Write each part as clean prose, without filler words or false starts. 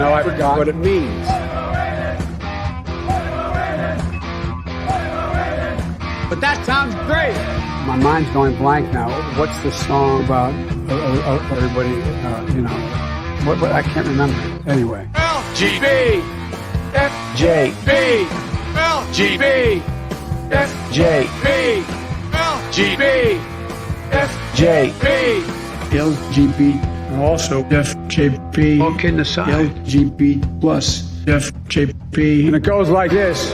know, I forgot what it means. But that sounds great. My mind's going blank now. What's the song about? Everybody, you know, what? I can't remember. Anyway. LGB, FJB, LGB, FJB, LGB, FJB, LGB. Also, FJP, all kidding aside, LGB plus FJP. And it goes like this.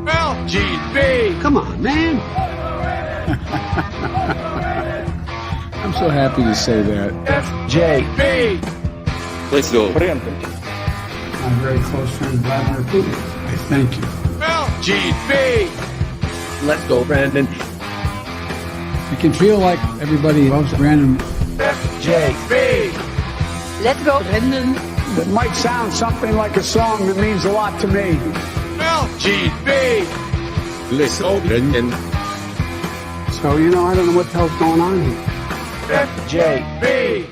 LGB. Come on, man. I'm so happy to say that. FJB. Let's go. My very close friend, Vladimir Putin. I thank you. LGB. Let's go, Brandon. You can feel like everybody loves Brandon. FJB. Let's go, Brandon. It might sound something like a song that means a lot to me. LGB. Let's go, Brandon. So, you know, I don't know what the hell's going on here. FJB.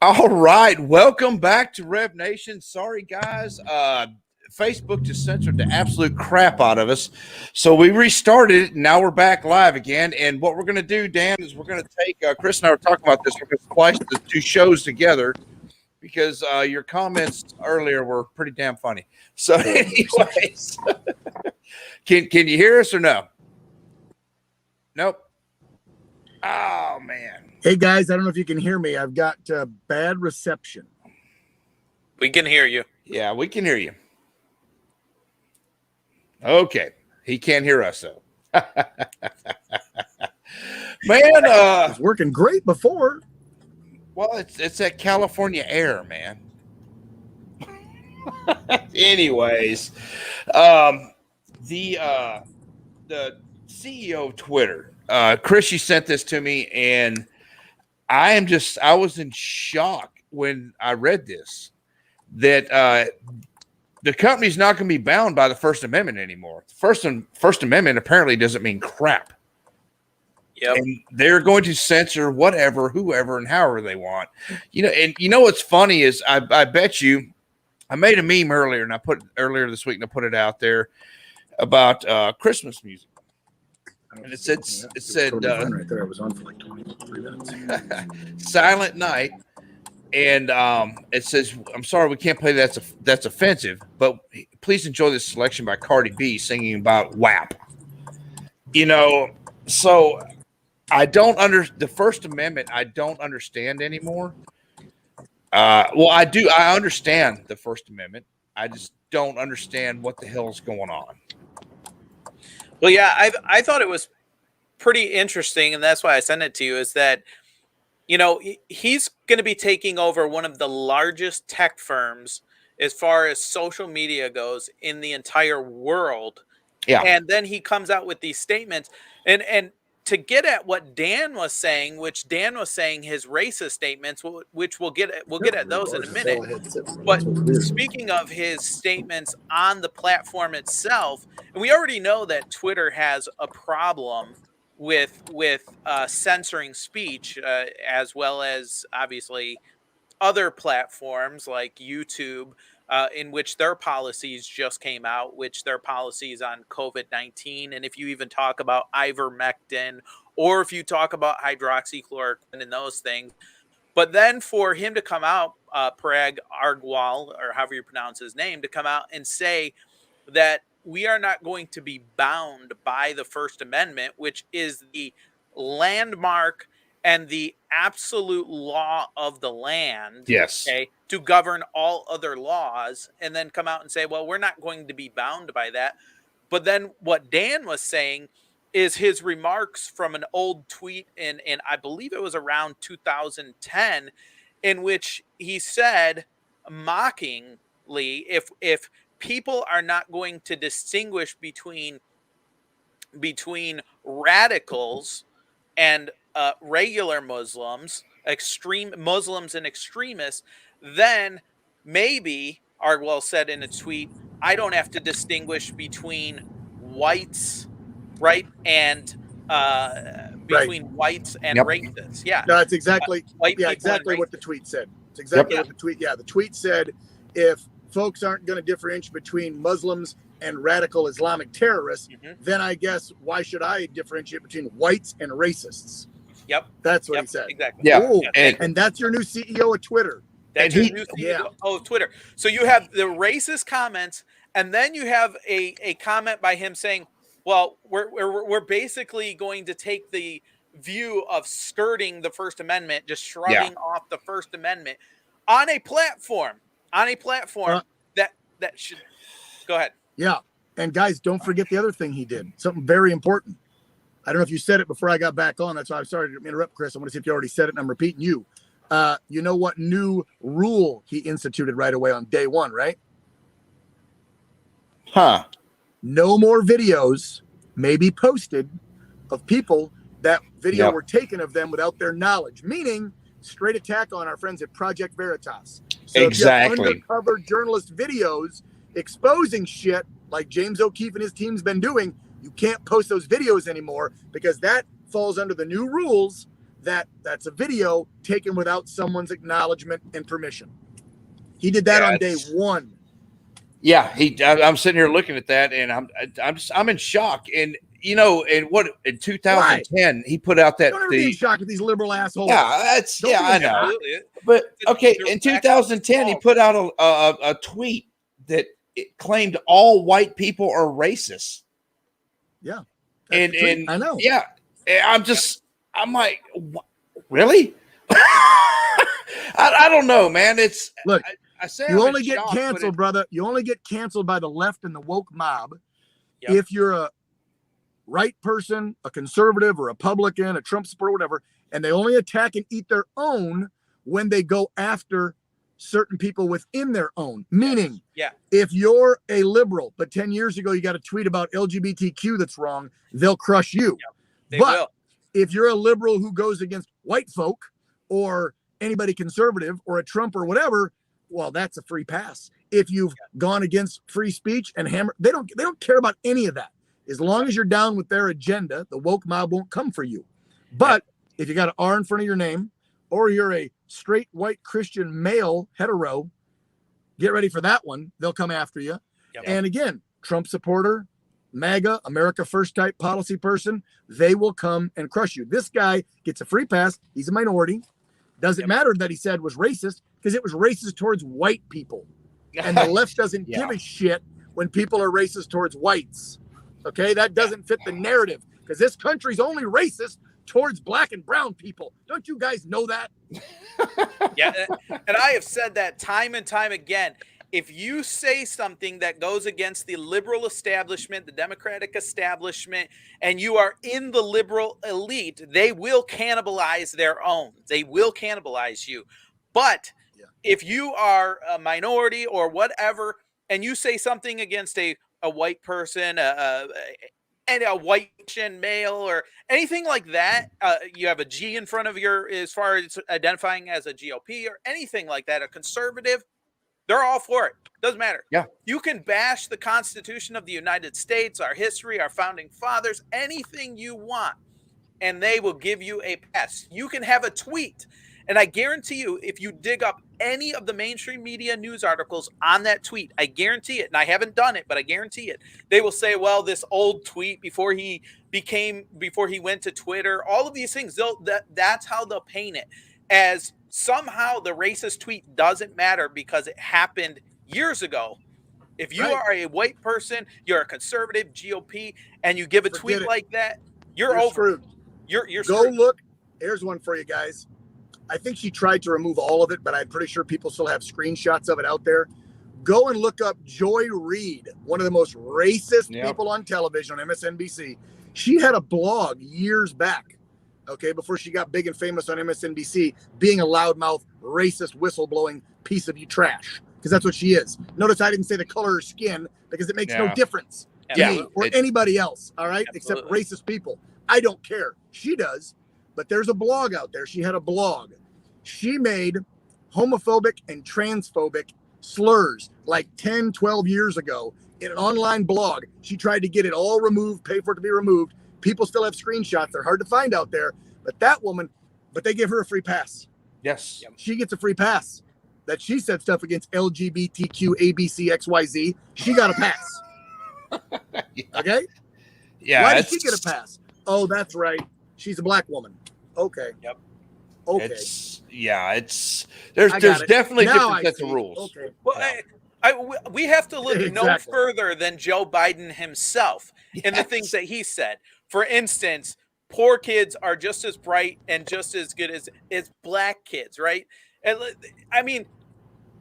All right, welcome back to Rev Nation. Sorry, guys. Facebook just censored the absolute crap out of us. So we restarted it, and now we're back live again. And what we're going to do, Dan, is we're going to take Chris and I were talking about this. We're going to splice the two shows together because your comments earlier were pretty damn funny. So anyways, can you hear us or no? Nope. Oh, man. Hey, guys, I don't know if you can hear me. I've got bad reception. We can hear you. Yeah, we can hear you. Okay. He can't hear us, though. Man, It was working great before. well, it's that California air, man. Anyways, the CEO of Twitter, Chris, you sent this to me, and I was in shock when I read this, that the company's not going to be bound by the First Amendment anymore. First Amendment apparently doesn't mean crap. Yep. And they're going to censor whatever, whoever, and however they want. You know, and you know what's funny is I bet you I made a meme earlier, and I put earlier this week, and I put it out there about Christmas music. And it said right there. I was on for like 23 minutes. Silent Night, and it says, "I'm sorry, we can't play that's offensive, but please enjoy this selection by Cardi B singing about WAP." You know, so I don't the First Amendment. I don't understand anymore. Well, I do. I understand the First Amendment. I just don't understand what the hell is going on. Well, yeah, I thought it was pretty interesting, and that's why I sent it to you, is that, you know, he's going to be taking over one of the largest tech firms as far as social media goes in the entire world. Yeah. And then he comes out with these statements. And to get at what Dan was saying, which Dan was saying his racist statements, which we'll get at those in a minute. But speaking of his statements on the platform itself, and we already know that Twitter has a problem with censoring speech, as well as obviously other platforms like YouTube, in which their policies just came out, which their policies on COVID-19. And if you even talk about ivermectin, or if you talk about hydroxychloroquine and those things, but then for him to come out, Parag Agrawal, or however you pronounce his name, to come out and say that we are not going to be bound by the First Amendment, which is the landmark and the absolute law of the land, Yes. Okay, to govern all other laws, and then come out and say, well, we're not going to be bound by that. But then what Dan was saying is his remarks from an old tweet in I believe it was around 2010, in which he said mockingly, if people are not going to distinguish between radicals and regular Muslims, extreme Muslims and extremists, then maybe, Argwell said in a tweet, I don't have to distinguish between whites, right, and between whites and racists. Yeah. No, it's exactly exactly what the tweet said. It's exactly what the tweet. Yeah, the tweet said, if folks aren't going to differentiate between Muslims and radical Islamic terrorists, then I guess why should I differentiate between whites and racists? Yep. That's what he said. Exactly. Yeah. Ooh, and that's your new CEO of Twitter. That's your new CEO of Twitter. So you have the racist comments, and then you have a comment by him saying, well, we're basically going to take the view of skirting the First Amendment, just shrugging off the First Amendment on a platform that should go ahead. Yeah. And guys, don't forget the other thing he did. Something very important. I don't know if you said it before I got back on. That's why I'm sorry to interrupt, Chris. I want to see if you already said it, and I'm repeating you. You know what new rule he instituted right away on day one, right? Huh. No more videos may be posted of people that video were taken of them without their knowledge, meaning straight attack on our friends at Project Veritas. So exactly. If you have undercover journalist videos exposing shit like James O'Keefe and his team's been doing, you can't post those videos anymore because that falls under the new rules that's a video taken without someone's acknowledgement and permission. He did that on day one. Yeah, I'm sitting here looking at that, and I'm in shock. And in 2010 he put out that Don't ever be in shock at these liberal assholes. Yeah, I know. But okay, in 2010 he put out a tweet that it claimed all white people are racist. Yeah, and I know. Yeah, I'm like, really? I don't know, man. It's look. I say you only get canceled, brother. You only get canceled by the left and the woke mob if you're a right person, a conservative, a Republican, a Trump supporter, whatever, and they only attack and eat their own when they go after certain people within their own. Meaning, if you're a liberal, but 10 years ago you got a tweet about LGBTQ that's wrong, they'll crush you. But if you're a liberal who goes against white folk or anybody conservative or a Trump or whatever, well, that's a free pass. If you've gone against free speech and they don't care about any of that. As long as you're down with their agenda, the woke mob won't come for you. But if you got an R in front of your name, or you're a straight white Christian male hetero, get ready for that one. They'll come after you. Yep. And again, Trump supporter, MAGA, America First type policy person, they will come and crush you. This guy gets a free pass. He's a minority. Doesn't matter that he said was racist because it was racist towards white people. And the left doesn't give a shit when people are racist towards whites. Okay, that doesn't fit the narrative because this country's only racist towards black and brown people. Don't you guys know that? And I have said that time and time again. If you say something that goes against the liberal establishment, the Democratic establishment, and you are in the liberal elite, they will cannibalize their own. They will cannibalize you. But if you are a minority or whatever, and you say something against a white person, and a white male or anything like that, you have a G in front of as far as identifying as a GOP or anything like that, a conservative, they're all for it. Doesn't matter. Yeah. You can bash the Constitution of the United States, our history, our founding fathers, anything you want, and they will give you a pass. You can have a tweet. And I guarantee you, if you dig up any of the mainstream media news articles on that tweet, I guarantee it, and I haven't done it, but I guarantee it, they will say, well, this old tweet before he went to Twitter, all of these things, that's how they'll paint it, as somehow the racist tweet doesn't matter because it happened years ago. If you are a white person, you're a conservative, GOP, and you give a tweet like that, you're over. Screwed. You're Go screwed. look. Here's one for you guys. I think she tried to remove all of it, but I'm pretty sure people still have screenshots of it out there. Go and look up Joy Reid, one of the most racist people on television on MSNBC. She had a blog years back, before she got big and famous on MSNBC, being a loudmouth, racist, whistleblowing piece of trash, because that's what she is. Notice I didn't say the color of her skin because it makes no difference to me or anybody else, all right, except racist people. I don't care. She does, but there's a blog out there. She had a blog. She made homophobic and transphobic slurs like 10, 12 years ago in an online blog. She tried to get it all removed, pay for it to be removed, People still have screenshots. They're hard to find out there. But that woman, but they give her a free pass. Yes. She gets a free pass. That she said stuff against LGBTQ, ABC, XYZ. She got a pass. Yeah. Okay? Yeah. Why did she get a pass? Oh, that's right. She's a black woman. Okay. Yep. Okay. There's I got it. definitely Now different I sets see. of rules. Well, we have to look no Exactly. further than Joe Biden himself and the Yes. things that he said. For instance, poor kids are just as bright and just as good as black kids, right? And I mean,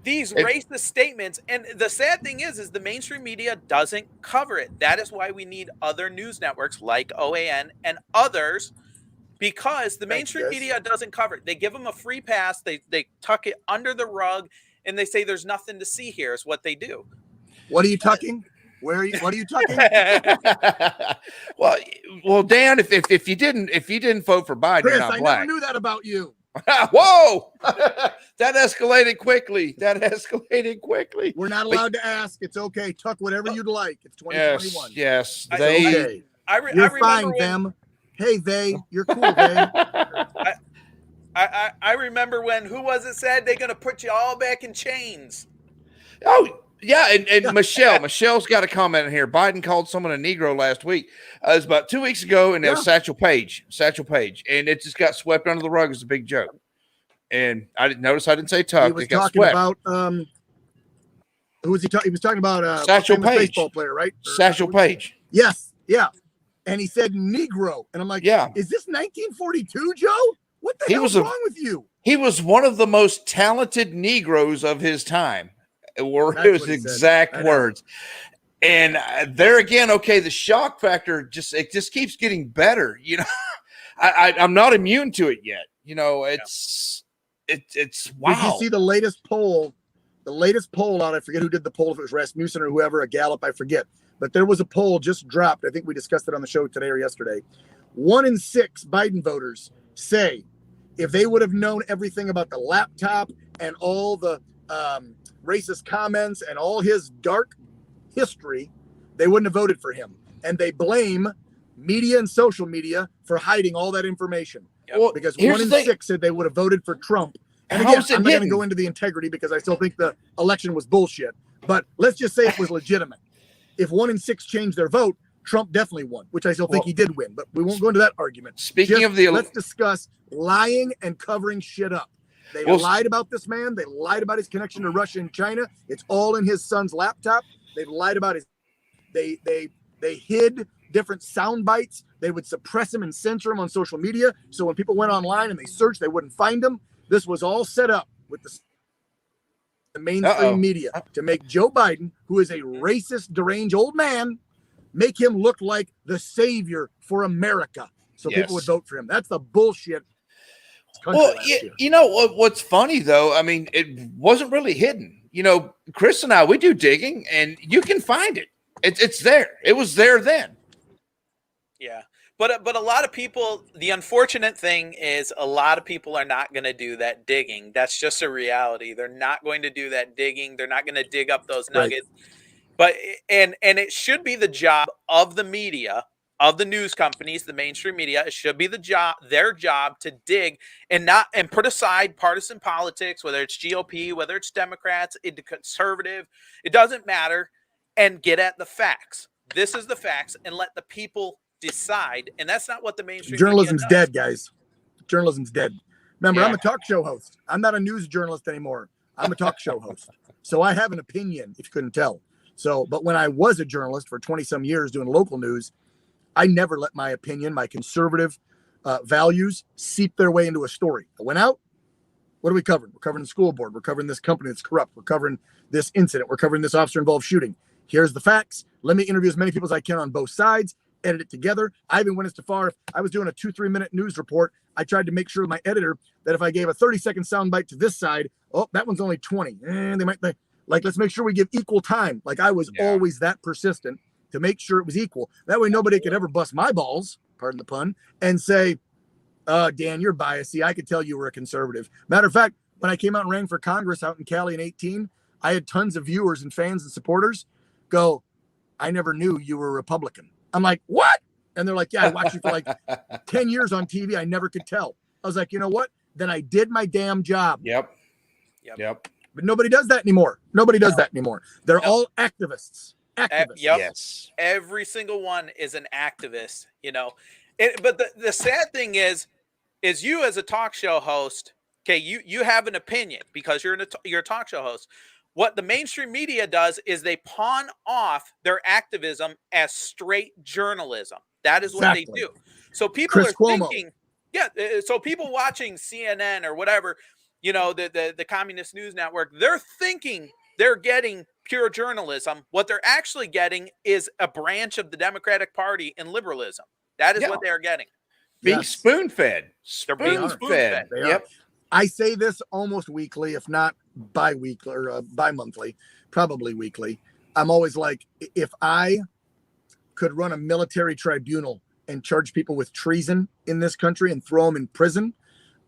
these racist statements, and the sad thing is the mainstream media doesn't cover it. That is why we need other news networks like OAN and others, because the mainstream media doesn't cover it. They give them a free pass. They tuck it under the rug, and they say there's nothing to see here. Is what they do. What are you tucking? Where are you? What are you tucking? well, Dan, if you didn't vote for Biden, Chris, you're not I black. never knew that about you. Whoa, that escalated quickly. We're not allowed to ask. It's okay. Tuck whatever you'd like. It's 2021. Yes. It's They. okay. I You're remember fine, when, them. Hey, they. You're cool, they. I remember when, who was it said they're going to put you all back in chains? Oh, yeah. And Michelle's got a comment in here. Biden called someone a Negro last week. It was about 2 weeks ago, and it was Satchel Paige. And it just got swept under the rug as a big joke. And I didn't say Tuck. He was It got talking swept. about, who was he talking? He was talking about Satchel famous Paige. baseball player, right? Satchel Paige. Yes, yeah. And he said Negro. And I'm like, is this 1942, Joe? What the hell's wrong with you? He was one of the most talented Negroes of his time. Were his exact words. And there again, okay, the shock factor just keeps getting better. You know, I'm not immune to it yet. You know, it's wow. Did you see the latest poll? The latest poll out, I forget who did the poll, if it was Rasmussen or whoever, a Gallup, I forget. But there was a poll just dropped. I think we discussed it on the show today or yesterday. 1 in 6 Biden voters say if they would have known everything about the laptop and all the racist comments and all his dark history, they wouldn't have voted for him. And they blame media and social media for hiding all that information. Well, because 1 in 6 said they would have voted for Trump. And again, I'm not going to go into the integrity because I still think the election was bullshit. But let's just say it was legitimate. If 1 in 6 changed their vote, Trump definitely won, which I still think he did win. But we won't go into that argument. Speaking of the, let's discuss lying and covering shit up. They lied about this man. They lied about his connection to Russia and China. It's all in his son's laptop. They've lied about his. They hid different sound bites. They would suppress him and censor him on social media. So when people went online and they searched, they wouldn't find him. This was all set up with the mainstream media to make Joe Biden, who is a racist, deranged old man, make him look like the savior for America. So people would vote for him. That's the bullshit. Well, you know what's funny though? I mean, it wasn't really hidden. You know, Chris and I, we do digging, and you can find it. It's there. It was there then. Yeah, but a lot of people. The unfortunate thing is, a lot of people are not going to do that digging. That's just a reality. They're not going to do that digging. They're not going to dig up those nuggets. But and it should be the job of the media, of the news companies, the mainstream media. It should be their job to dig and put aside partisan politics, whether it's GOP, whether it's Democrats, conservative, it doesn't matter, and get at the facts. This is the facts, and let the people decide. And that's not what the mainstream journalism's media does. dead, guys. Journalism's dead. Remember, I'm a talk show host. I'm not a news journalist anymore. I'm a talk show host. So I have an opinion, if you couldn't tell. So, but when I was a journalist for 20 some years doing local news, I never let my opinion, my conservative values seep their way into a story. I went out. What are we covering? We're covering the school board. We're covering this company that's corrupt. We're covering this incident. We're covering this officer-involved shooting. Here's the facts. Let me interview as many people as I can on both sides, edit it together. I even went as far, if I was doing a 2-3 minute news report, I tried to make sure with my editor that if I gave a 30-second soundbite to this side, that one's only 20. And they might, let's make sure we give equal time. Like I was always that persistent to make sure it was equal. That way nobody could ever bust my balls, pardon the pun, and say, Dan, you're biased. See, I could tell you were a conservative. Matter of fact, when I came out and ran for Congress out in Cali in 2018, I had tons of viewers and fans and supporters go, I never knew you were a Republican. I'm like, what? And they're like, yeah, I watched you for like 10 years on TV. I never could tell. I was like, you know what? Then I did my damn job. Yep. But nobody does that anymore. They're all activists. Yes. Every single one is an activist, you know. But the sad thing is you as a talk show host, okay, you have an opinion because you're a talk show host. What the mainstream media does is they pawn off their activism as straight journalism. That is what they do. So people are thinking, so people watching CNN or whatever, you know, the Communist News Network, they're thinking they're getting pure journalism. What they're actually getting is a branch of the Democratic Party and liberalism. That is what they're getting. Being spoon-fed. They're being spoon-fed. Yep. I say this almost weekly, if not bi-weekly or bi-monthly, probably weekly. I'm always like, if I could run a military tribunal and charge people with treason in this country and throw them in prison,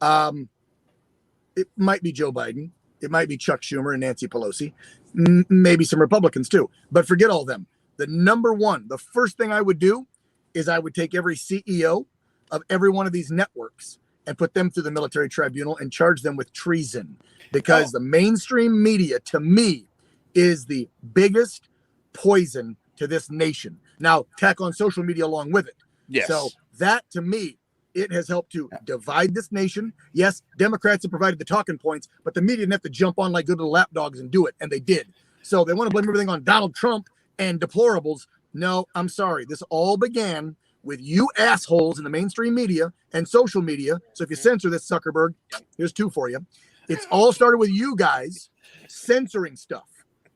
it might be Joe Biden. It might be Chuck Schumer and Nancy Pelosi, maybe some Republicans too, but forget all them. The first thing I would do is I would take every CEO of every one of these networks and put them through the military tribunal and charge them with treason, because the mainstream media, to me, is the biggest poison to this nation. Now, tack on social media along with it. Yes. So that, to me, it has helped to divide this nation. Yes, Democrats have provided the talking points, but the media didn't have to jump on like good little lapdogs and do it, and they did. So they want to blame everything on Donald Trump and deplorables. No, I'm sorry. This all began with you assholes in the mainstream media and social media. So if you censor this, Zuckerberg, here's 2 for you. It's all started with you guys censoring stuff.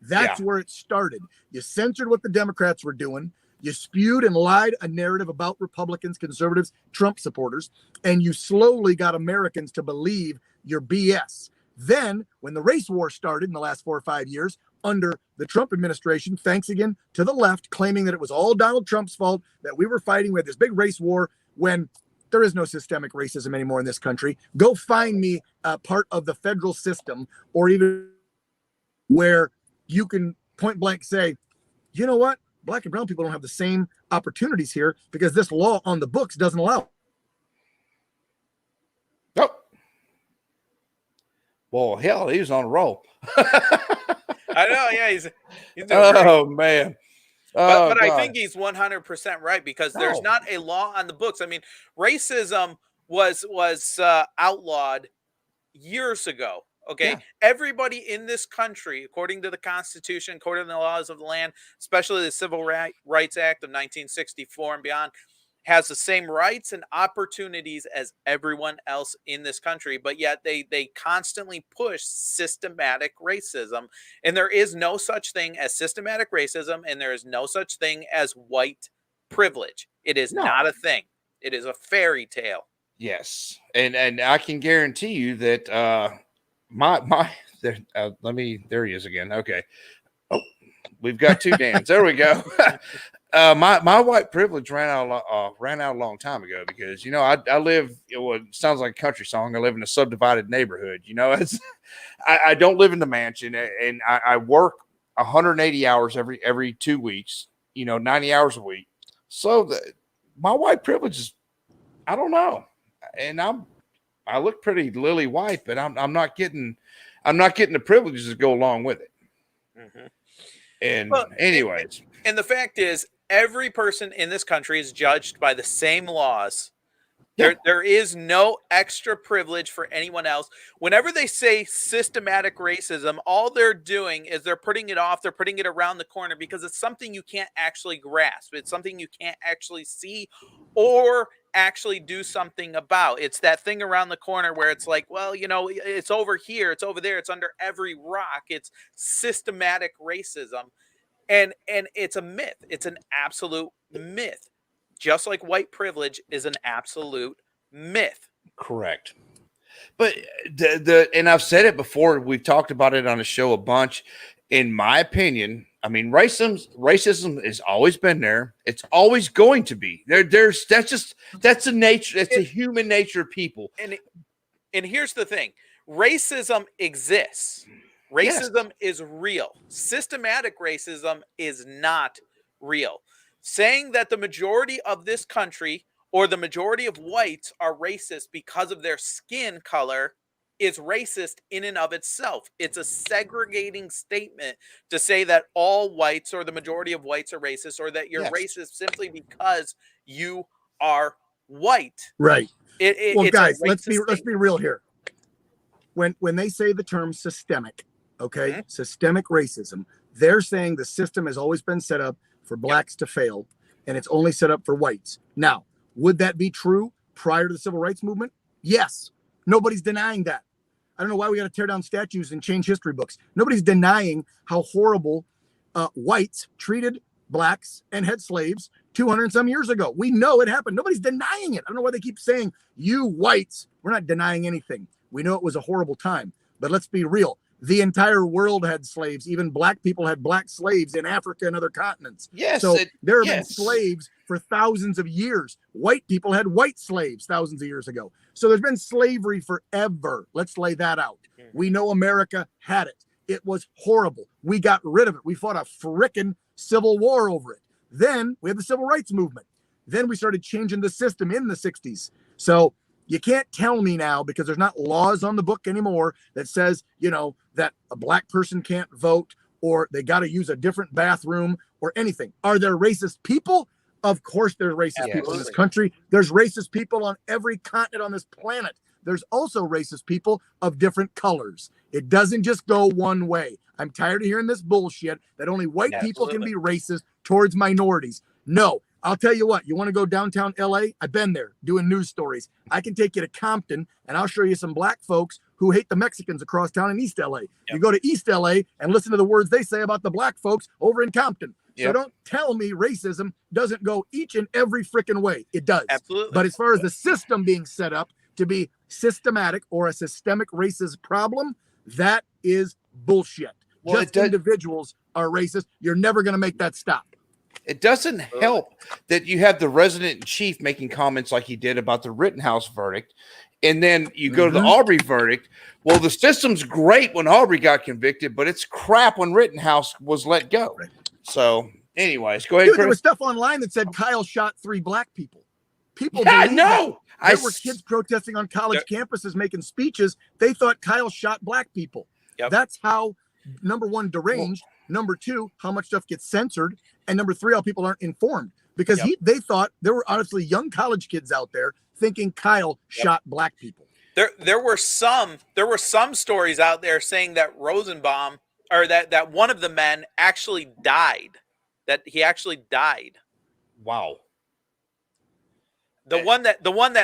That's where it started. You censored what the Democrats were doing. You spewed and lied a narrative about Republicans, conservatives, Trump supporters, and you slowly got Americans to believe your BS. Then, when the race war started in the last 4 or 5 years under the Trump administration, thanks again to the left, claiming that it was all Donald Trump's fault, that we were fighting with this big race war, when there is no systemic racism anymore in this country. Go find me a part of the federal system, or even where you can point blank say, you know what? Black and brown people don't have the same opportunities here because this law on the books doesn't allow. Nope. Well, hell, he was on a roll. I know, yeah, he's doing oh great. Man. But I think he's 100% right, because there's not a law on the books. I mean, racism was outlawed years ago. Okay. Everybody in this country, according to the Constitution, according to the laws of the land, especially the Civil Rights Act of 1964 and beyond, has the same rights and opportunities as everyone else in this country. But yet they constantly push systematic racism. And there is no such thing as systematic racism, and there is no such thing as white privilege. It is not a thing. It is a fairy tale. Yes. And I can guarantee you that there he is again. Okay. Oh, we've got 2 Dans. There we go. My white privilege ran out a long time ago, because, you know, I live, it sounds like a country song. I live in a subdivided neighborhood. You know, I don't live in the mansion, and I work 180 hours every 2 weeks, you know, 90 hours a week. So my white privilege is, I don't know. And I look pretty lily white, but I'm not getting the privileges that go along with it. Mm-hmm. And anyways, and the fact is, every person in this country is judged by the same laws. There is no extra privilege for anyone else. Whenever they say systematic racism, all they're doing is they're putting it off. They're putting it around the corner, because it's something you can't actually grasp. It's something you can't actually see or actually do something about. It's that thing around the corner where it's like, well, you know, it's over here, it's over there, it's under every rock. It's systematic racism. And it's a myth. It's an absolute myth. Just like white privilege is an absolute myth. Correct. But and I've said it before, we've talked about it on the show a bunch. In my opinion, I mean, racism has always been there. It's always going to be there. That's the nature. That's the human nature of people. And here's the thing: racism exists. Racism is real. Systematic racism is not real. saying that the majority of this country or the majority of whites are racist because of their skin color is racist in and of itself. It's a segregating statement to say that all whites or the majority of whites are racist, or that you're racist simply because you are white. Right. Well, guys, let's be real here. When they say the term systemic, okay, systemic racism, they're saying the system has always been set up for blacks to fail, and it's only set up for whites. Now, would that be true prior to the civil rights movement? Yes. Nobody's denying that. I don't know why we got to tear down statues and change history books. Nobody's denying how horrible whites treated blacks and had slaves 200 and some years ago. We know it happened. Nobody's denying it. I don't know why they keep saying, you whites. We're not denying anything. We know it was a horrible time, but let's be real. The entire world had slaves. Even black people had black slaves in Africa and other continents. Yes. So there have been slaves for thousands of years. White people had white slaves thousands of years ago. So there's been slavery forever. Let's lay that out. We know America had it. It was horrible. We got rid of it. We fought a frickin' civil war over it. Then we had the civil rights movement. Then we started changing the system in the 60s. So you can't tell me now, because there's not laws on the book anymore that says, you know, that a black person can't vote, or they got to use a different bathroom or anything. Are there racist people? Of course there's racist people in this country. There's racist people on every continent on this planet. There's also racist people of different colors. It doesn't just go one way. I'm tired of hearing this bullshit that only white people can be racist towards minorities. No, I'll tell you what, you want to go downtown LA? I've been there doing news stories. I can take you to Compton and I'll show you some black folks who hate the Mexicans across town in East LA. You go to East LA and listen to the words they say about the black folks over in Compton. So don't tell me racism doesn't go each and every freaking way. It does. Absolutely. But as far as the system being set up to be systematic or a systemic racist problem, that is bullshit. Well, just individuals are racist. You're never going to make that stop. It doesn't help that you have the resident in chief making comments like he did about the Rittenhouse verdict. And then you go to the Aubrey verdict. Well, the system's great when Aubrey got convicted, but it's crap when Rittenhouse was let go. So, anyways, go ahead. Dude, there was stuff online that said Kyle shot 3 black people. People believe that. There were kids protesting on college campuses making speeches. They thought Kyle shot black people. That's how, number one, deranged. Number two, how much stuff gets censored. And number three, how people aren't informed. Because they thought there were honestly young college kids out there thinking Kyle shot black people. There were some stories out there saying that Rosenbaum, or that one of the men actually died. That he actually died. Wow. The one that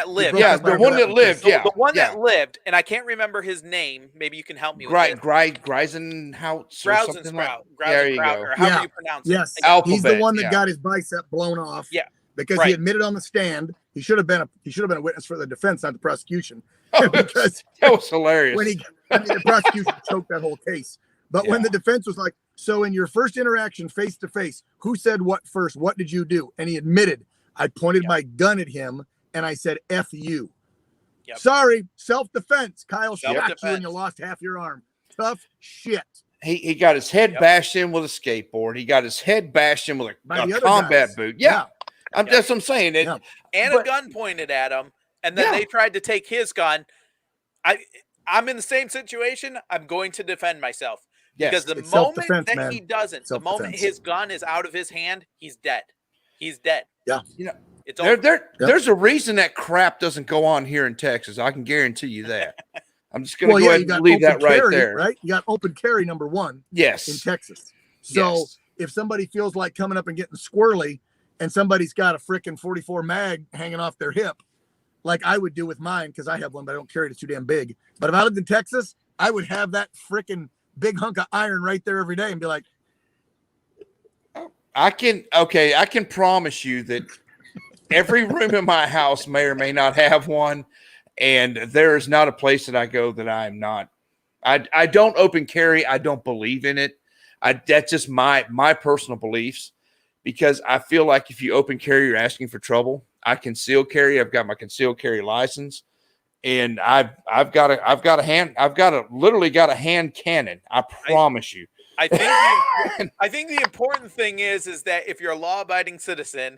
lived. Yeah, the one that lived. Yeah, the one that lived, and I can't remember his name. Maybe you can help me with it. Greisenhout. There you go. Or however you pronounce it. Yes, he's the one that got his bicep blown off. Yeah, because he admitted on the stand. He should have been a witness for the defense, not the prosecution. Oh, because that was hilarious. When the prosecution choked that whole case. But when the defense was like, so in your first interaction face to face, who said what first? What did you do? And he admitted, I pointed my gun at him and I said, F you. Sorry, self-defense. Kyle shot you and you lost half your arm. Tough shit. He got his head bashed in with a skateboard. He got his head bashed in with a combat boot. That's what I'm saying. And a gun pointed at him. And then they tried to take his gun. I'm in the same situation. I'm going to defend myself. Because the moment that he doesn't, the moment his gun is out of his hand, he's dead. He's dead. Yeah. You know, it's there's a reason that crap doesn't go on here in Texas. I can guarantee you that. I'm just going to go ahead and leave that right there. Right? You got open carry number one. Yes. In Texas. So if somebody feels like coming up and getting squirrely and somebody's got a frickin' 44 mag hanging off their hip, like I would do with mine, because I have one, but I don't carry it. It's too damn big. But if I lived in Texas, I would have that frickin' big hunk of iron right there every day and be like, I can promise you that every room in my house may or may not have one. And there is not a place that I go that I am not. I don't open carry. I don't believe in it. That's just my personal beliefs, because I feel like if you open carry, you're asking for trouble. I conceal carry. I've got my concealed carry license, and I've literally got a hand cannon. I promise you. I think the important thing is that if you're a law-abiding citizen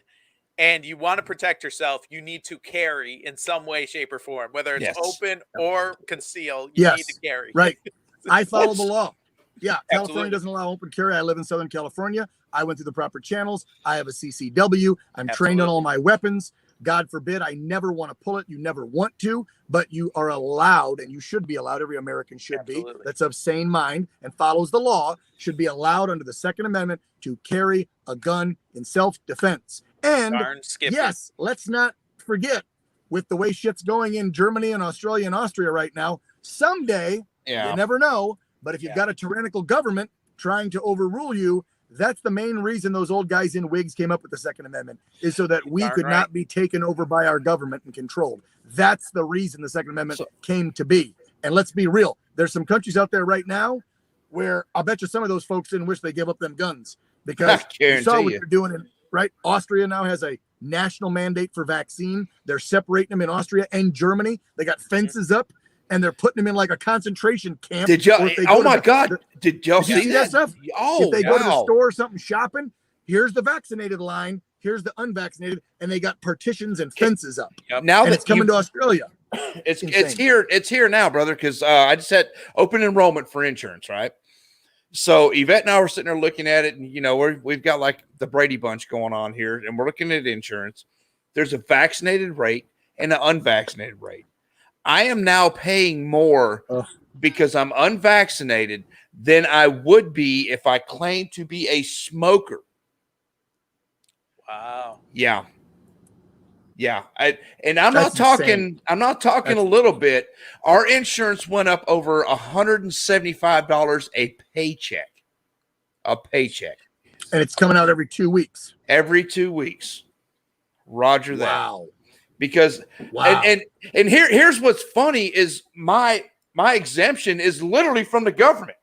and you want to protect yourself, you need to carry in some way, shape, or form, whether it's open or conceal. You need to carry. Right. I follow the law. Yeah, Absolutely. California doesn't allow open carry. I live in Southern California. I went through the proper channels. I have a CCW. I'm trained on all my weapons. God forbid I never want to pull it. You never want to, but you are allowed, and you should be allowed. Every American should be, that's of sane mind and follows the law, should be allowed under the Second Amendment to carry a gun in self-defense. And yes, let's not forget, with the way shit's going in Germany and Australia and Austria right now, someday, you never know, but if you've got a tyrannical government trying to overrule you, that's the main reason those old guys in wigs came up with the Second Amendment, is so that we could not be taken over by our government and controlled. That's the reason the Second Amendment came to be. And let's be real. There's some countries out there right now where I'll bet you some of those folks didn't wish they gave up them guns, because you saw what they're doing in, right? Austria now has a national mandate for vaccine. They're separating them in Austria and Germany. They got fences up, and they're putting them in like a concentration camp. Did y'all? Oh my God! Did y'all see that stuff? Oh, if they go to the store or something shopping, here's the vaccinated line, here's the unvaccinated, and they got partitions and fences up. Now and it's coming to Australia. It's here. It's here now, brother. Because I just had open enrollment for insurance, right? So Yvette and I were sitting there looking at it, and we've got like the Brady Bunch going on here, and we're looking at insurance. There's a vaccinated rate and an unvaccinated rate. I am now paying more because I'm unvaccinated than I would be if I claimed to be a smoker. Wow. Yeah. I'm not talking a little bit. Our insurance went up over $175 a paycheck. And it's coming out every 2 weeks. Every 2 weeks. Roger that. Wow. Because and here's what's funny is my exemption is literally from the government.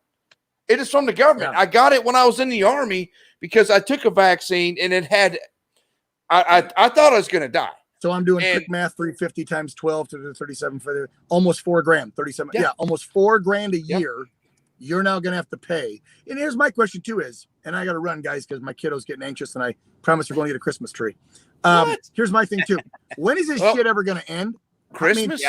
It is from the government. I got it when I was in the Army because I took a vaccine and it had I thought I was going to die. So I'm doing quick math, 350 times 12 to the 37 for the almost $4,000, 37. Yeah, almost $4,000 a year. You're now going to have to pay. And here's my question too is, and I got to run, guys, because my kiddo's getting anxious, and I promise we're going to get a Christmas tree. Here's my thing too. When is this shit ever going to end? Christmas?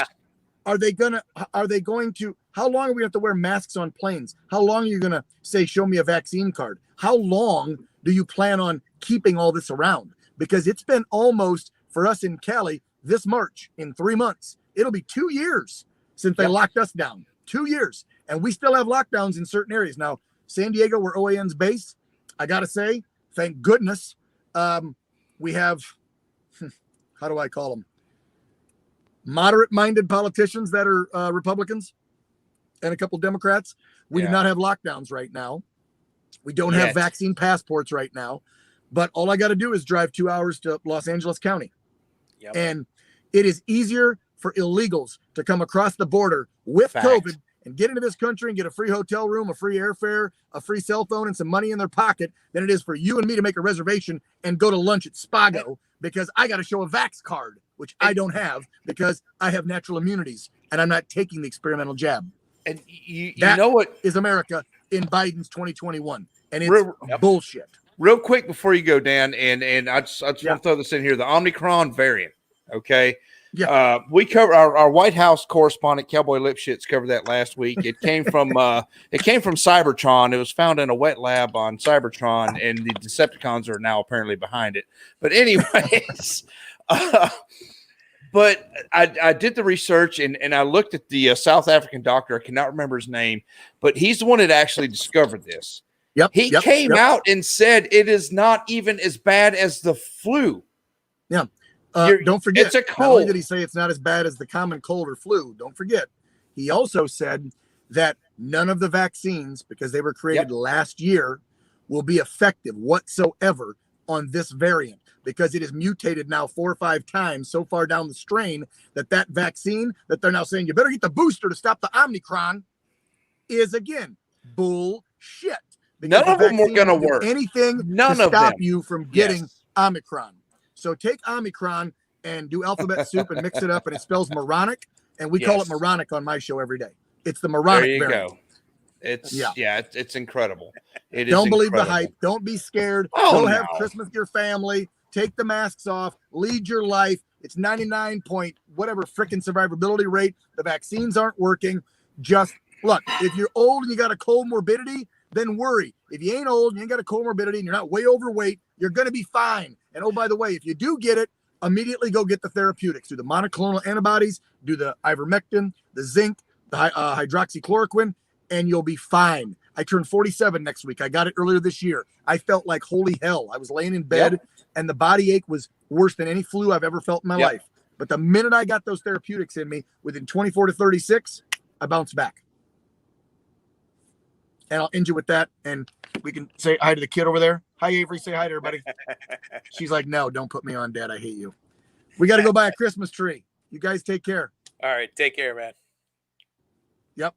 Are they going to, how long are we going to have to wear masks on planes? How long are you going to say, show me a vaccine card? How long do you plan on keeping all this around? Because it's been almost, for us in Cali, this March, in 3 months, it'll be 2 years since they locked us down. 2 years. And we still have lockdowns in certain areas. Now, San Diego, where OAN's based, I got to say, thank goodness, we have, how do I call them? Moderate-minded politicians that are Republicans and a couple Democrats. We do not have lockdowns right now. We don't have vaccine passports right now. But all I got to do is drive 2 hours to Los Angeles County. And it is easier for illegals to come across the border with COVID and get into this country and get a free hotel room, a free airfare, a free cell phone, and some money in their pocket than it is for you and me to make a reservation and go to lunch at Spago, because I got to show a vax card, which I don't have because I have natural immunities and I'm not taking the experimental jab. And you know what is America in Biden's 2021, and it's bullshit. Real quick before you go, Dan, and I just want to throw this in here: the Omicron variant. Okay. We cover our White House correspondent Cowboy Lipschitz covered that last week. It came from Cybertron. It was found in a wet lab on Cybertron, and the Decepticons are now apparently behind it. But anyways, but I did the research and I looked at the South African doctor. I cannot remember his name, but he's the one that actually discovered this. He came out and said it is not even as bad as the flu. Don't forget, it's a cold. Not only did he say it's not as bad as the common cold or flu, don't forget, he also said that none of the vaccines, because they were created last year, will be effective whatsoever on this variant, because it is mutated now 4 or 5 times so far down the strain that vaccine that they're now saying you better get the booster to stop the Omicron is, again, bullshit. None of them were going to work. Anything to stop you from getting Omicron. So take Omicron and do alphabet soup and mix it up, and it spells moronic, and we call it moronic on my show every day. It's the moronic variant. It's incredible. It is Don't believe incredible. the hype. Don't be scared. Oh, Go have no. Christmas with your family. Take the masks off. Lead your life. It's 99 point whatever freaking survivability rate. The vaccines aren't working. Just look, if you're old and you got a comorbidity, then worry. If you ain't old, you ain't got a comorbidity, and you're not way overweight, you're going to be fine. And oh, by the way, if you do get it, immediately go get the therapeutics. Do the monoclonal antibodies, do the ivermectin, the zinc, the hydroxychloroquine, and you'll be fine. I turned 47 next week. I got it earlier this year. I felt like holy hell. I was laying in bed and the body ache was worse than any flu I've ever felt in my life. But the minute I got those therapeutics in me, within 24 to 36, I bounced back. And I'll end you with that. And we can say hi to the kid over there. Hi, Avery. Say hi to everybody. She's like, no, don't put me on, Dad. I hate you. We got to go buy a Christmas tree. You guys take care. All right. Take care, man. Yep.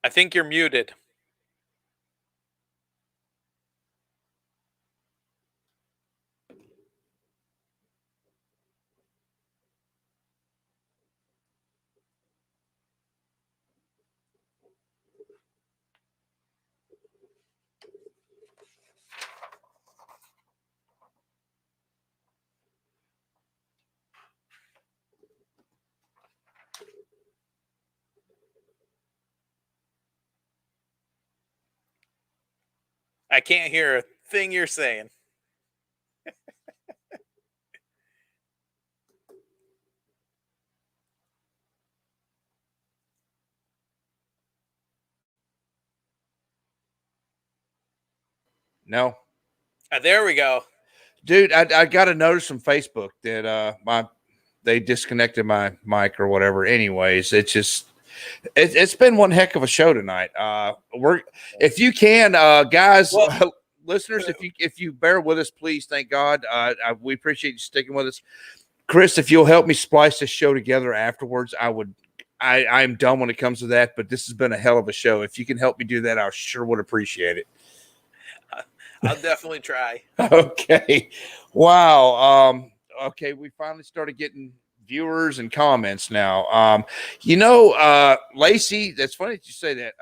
I think you're muted. I can't hear a thing you're saying. No. There we go. Dude, I got a notice from Facebook that they disconnected my mic or whatever. Anyways, it's been one heck of a show tonight. If you can, guys, listeners, if you bear with us, please, thank God. We appreciate you sticking with us. Chris, if you'll help me splice this show together afterwards, I'm done when it comes to that, but this has been a hell of a show. If you can help me do that, I sure would appreciate it. I'll definitely try. Okay. Wow. Okay. We finally started getting viewers and comments now. Lacey, that's funny that you say that.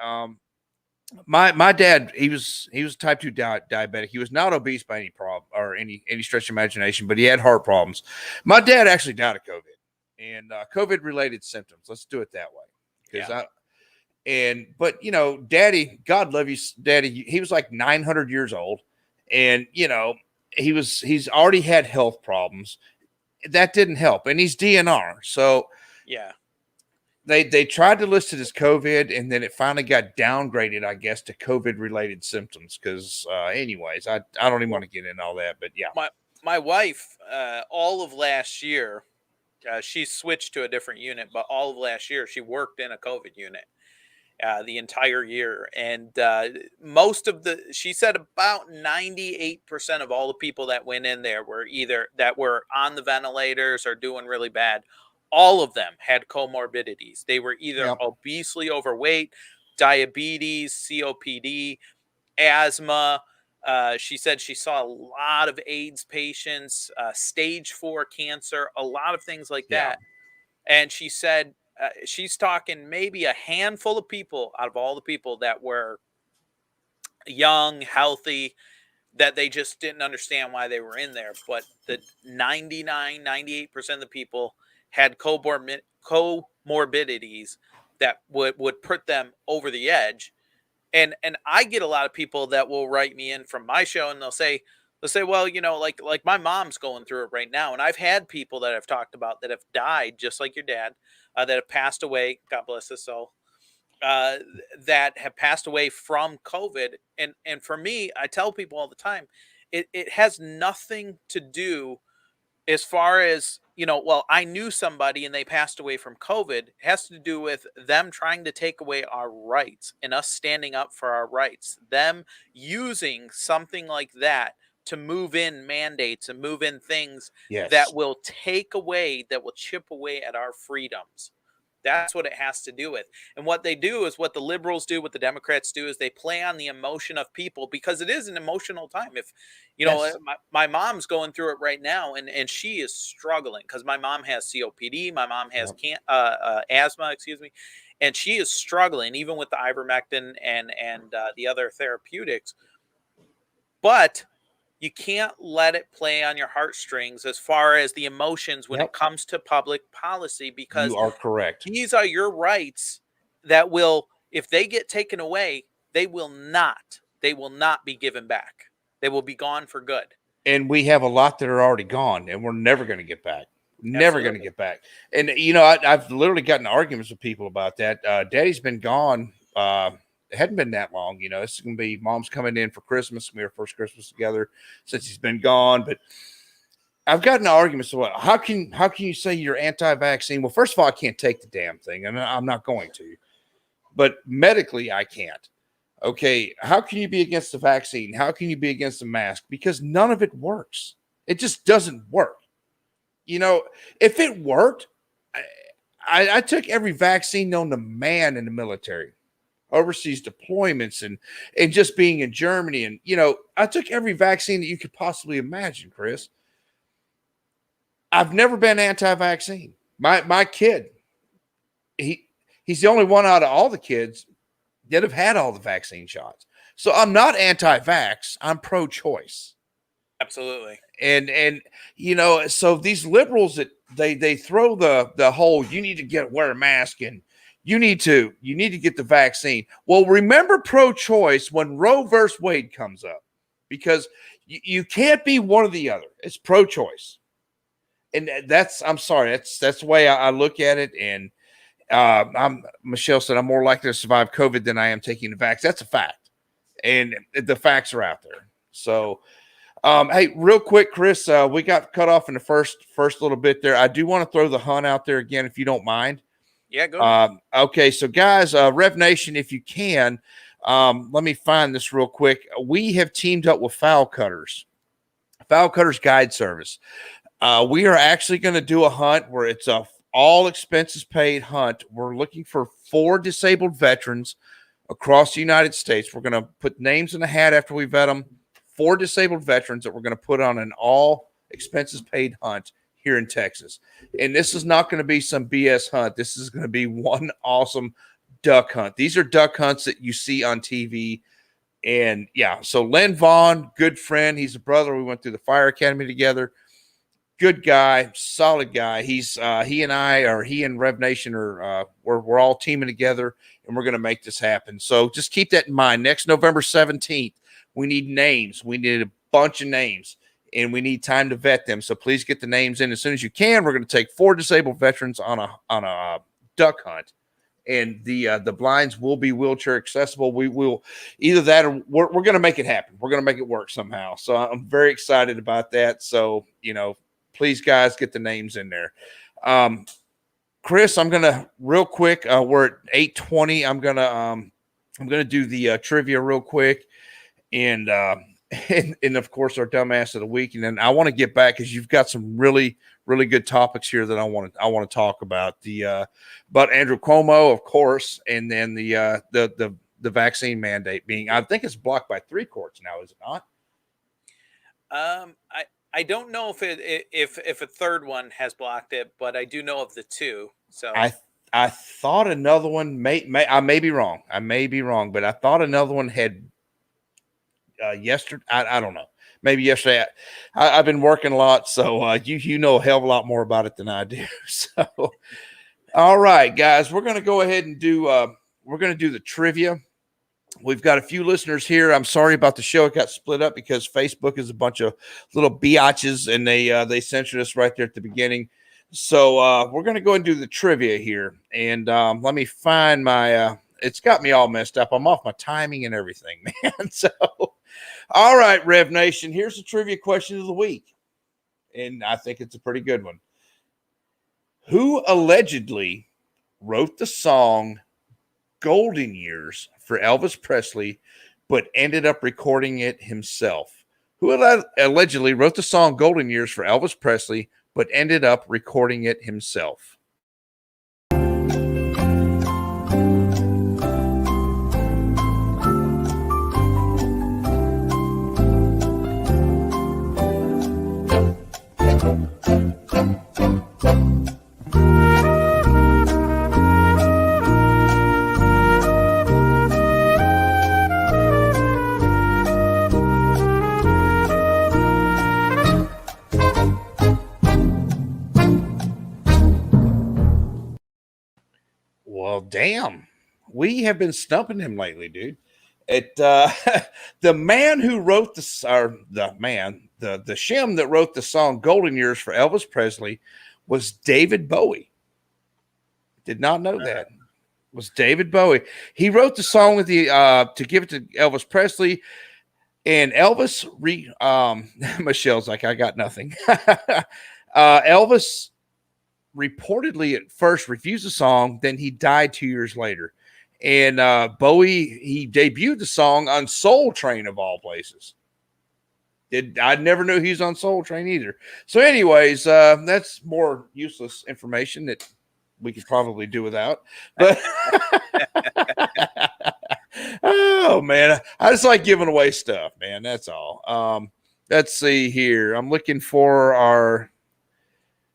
My dad, he was type 2 diabetic. He was not obese by any problem or any stretch of imagination, but he had heart problems. My dad actually died of COVID and COVID related symptoms. Let's do it that way. But Daddy, God love you, Daddy. He was like 900 years old, and he's already had health problems. That didn't help, and he's DNR. So they tried to list it as COVID, and then it finally got downgraded, I guess, to COVID related symptoms. Because, anyways, I don't even want to get into all that, but yeah. My wife, all of last year, she switched to a different unit, but all of last year she worked in a COVID unit. The entire year. And she said about 98% of all the people that went in there were either that were on the ventilators or doing really bad. All of them had comorbidities. They were either obesely overweight, diabetes, COPD, asthma. She said she saw a lot of AIDS patients, stage 4 cancer, a lot of things like that. And she said, she's talking maybe a handful of people out of all the people that were young, healthy, that they just didn't understand why they were in there. But the 98% of the people had comorbidities that would put them over the edge. And I get a lot of people that will write me in from my show and they'll say, well, like my mom's going through it right now. And I've had people that I've talked about that have died, just like your dad, that have passed away. God bless his soul. That have passed away from COVID. And for me, I tell people all the time, it has nothing to do as far as, I knew somebody and they passed away from COVID. It has to do with them trying to take away our rights and us standing up for our rights, them using something like that to move in mandates and move in things that will take away, that will chip away at our freedoms. That's what it has to do with. And what they do is what the liberals do, what the Democrats do is they play on the emotion of people, because it is an emotional time. If, you know, my mom's going through it right now, and she is struggling because my mom has COPD. My mom has asthma, excuse me. And she is struggling even with the ivermectin and the other therapeutics. But you can't let it play on your heartstrings as far as the emotions when it comes to public policy, because you are correct. These are your rights that will, if they get taken away, they will not be given back. They will be gone for good. And we have a lot that are already gone, and we're never going to get back. Never going to get back. And, you know, I've literally gotten arguments with people about that. Daddy's been gone. It hadn't been that long. You know, it's going to be mom's coming in for Christmas. We our first Christmas together since he's been gone. But I've gotten arguments about how can you say you're anti-vaccine? Well, first of all, I can't take the damn thing, and I'm not going to. But medically, I can't. Okay, how can you be against the vaccine? How can you be against the mask? Because none of it works. It just doesn't work. You know, if it worked, I took every vaccine known to man in the military, overseas deployments, and just being in Germany. And, you know, I took every vaccine that you could possibly imagine, Chris. I've never been anti-vaccine. My kid, he's the only one out of all the kids that have had all the vaccine shots. So I'm not anti-vax. I'm pro-choice. Absolutely. And you know, so these liberals that they throw the whole you need to wear a mask and you need to get the vaccine. Well, remember pro-choice when Roe versus Wade comes up, because you can't be one or the other. It's pro-choice. And I'm sorry, that's the way I look at it. And Michelle said I'm more likely to survive COVID than I am taking the vaccine. That's a fact. And the facts are out there. So hey, real quick, Chris, we got cut off in the first little bit there. I do want to throw the hunt out there again, if you don't mind. Yeah, go ahead. Okay, so guys, Rev Nation, if you can, let me find this real quick. We have teamed up with Fowl Cutters Guide Service. We are actually going to do a hunt where it's a all expenses paid hunt. We're looking for 4 disabled veterans across the United States. We're going to put names in a hat after we vet them. 4 disabled veterans that we're going to put on an all expenses paid hunt here in Texas. And this is not going to be some BS hunt. This is going to be one awesome duck hunt. These are duck hunts that you see on TV. And yeah, so Len Vaughn, good friend. He's a brother. We went through the fire academy together. Good guy, solid guy. He and Rev Nation are we're all teaming together, and we're going to make this happen. So just keep that in mind. Next November 17th, we need names. We need a bunch of names, and we need time to vet them. So please get the names in as soon as you can. We're going to take 4 disabled veterans on a duck hunt, and the blinds will be wheelchair accessible. We will either that or we're going to make it happen. We're going to make it work somehow. So I'm very excited about that. So, you know, please, guys, get the names in there. Chris, I'm gonna real quick. We're at 8:20. I'm gonna do the trivia real quick, and of course our dumbass of the week. And then I want to get back because you've got some really good topics here that I want to talk about. But Andrew Cuomo, of course, and then the vaccine mandate being, I think it's blocked by 3 courts now, is it not? I don't know if a third one has blocked it, but I do know of the 2. So I thought another one I may be wrong. But I thought another one had yesterday. I don't know. Maybe yesterday. I've been working a lot, so you know a hell of a lot more about it than I do. So, all right, guys, we're gonna go ahead and do the trivia. We've got a few listeners here. I'm sorry about the show. It got split up because Facebook is a bunch of little biatches, and they censored us right there at the beginning. So we're going to go and do the trivia here. And let me find my it's got me all messed up. I'm off my timing and everything, man. So, all right, Rev Nation, here's the trivia question of the week. And I think it's a pretty good one. Who allegedly wrote the song Golden Years for Elvis Presley, but ended up recording it himself? Who allegedly wrote the song Golden Years for Elvis Presley, but ended up recording it himself? damn, we have been stumping him lately, dude. It the man who wrote the shim that wrote the song "Golden Years" for Elvis Presley was David Bowie. Did not know that. It was David Bowie. He wrote the song with the to give it to Elvis Presley, and Elvis Michelle's like, I got nothing. Elvis reportedly at first refused the song, then he died 2 years later. And Bowie, he debuted the song on Soul Train of all places. I never knew he was on Soul Train either. So anyways, that's more useless information that we could probably do without. But oh man, I just like giving away stuff, man. That's all. Let's see here. I'm looking for our,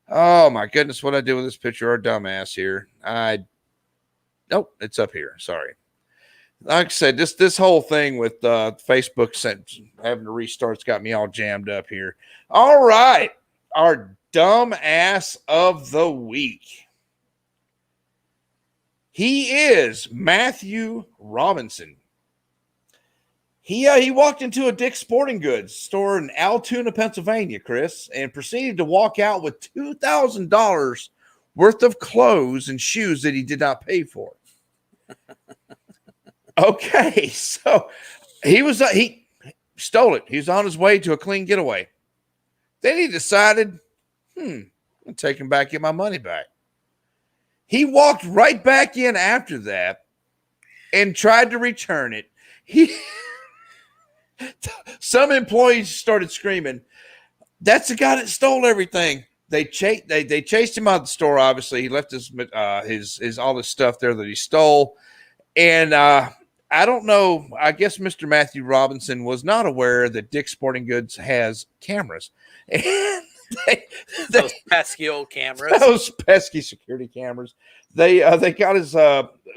oh my goodness, what I did with this picture, our dumbass here. Nope, it's up here. Sorry. Like I said, this whole thing with Facebook having to restart's got me all jammed up here. All right. Our dumbass of the week. He is Matthew Robinson. He walked into a Dick's Sporting Goods store in Altoona, Pennsylvania, Chris, and proceeded to walk out with $2,000 worth of clothes and shoes that he did not pay for. Okay, so he stole it. He was on his way to a clean getaway. Then he decided, I'm taking back, get my money back. He walked right back in after that and tried to return it. Some employees started screaming, "That's the guy that stole everything." They chased him out of the store. Obviously, he left his all this stuff there that he stole, and I don't know. I guess Mr. Matthew Robinson was not aware that Dick's Sporting Goods has cameras, and those pesky old cameras, those pesky security cameras. They got his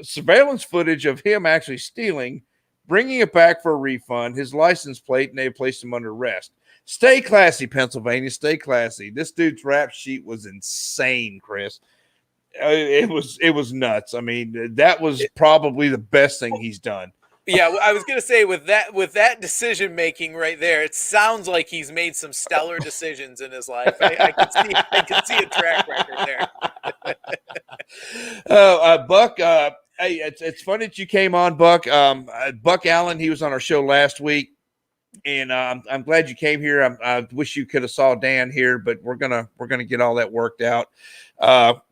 surveillance footage of him actually stealing, bringing it back for a refund, his license plate, and they placed him under arrest. Stay classy, Pennsylvania. Stay classy. This dude's rap sheet was insane, Chris. It was nuts. I mean, that was probably the best thing he's done. Yeah, I was gonna say with that decision making right there, it sounds like he's made some stellar decisions in his life. I can see a track record there. Buck. Hey, it's funny that you came on, Buck. Buck Allen, he was on our show last week. And I'm glad you came here. I wish you could have saw Dan here, but we're gonna get all that worked out.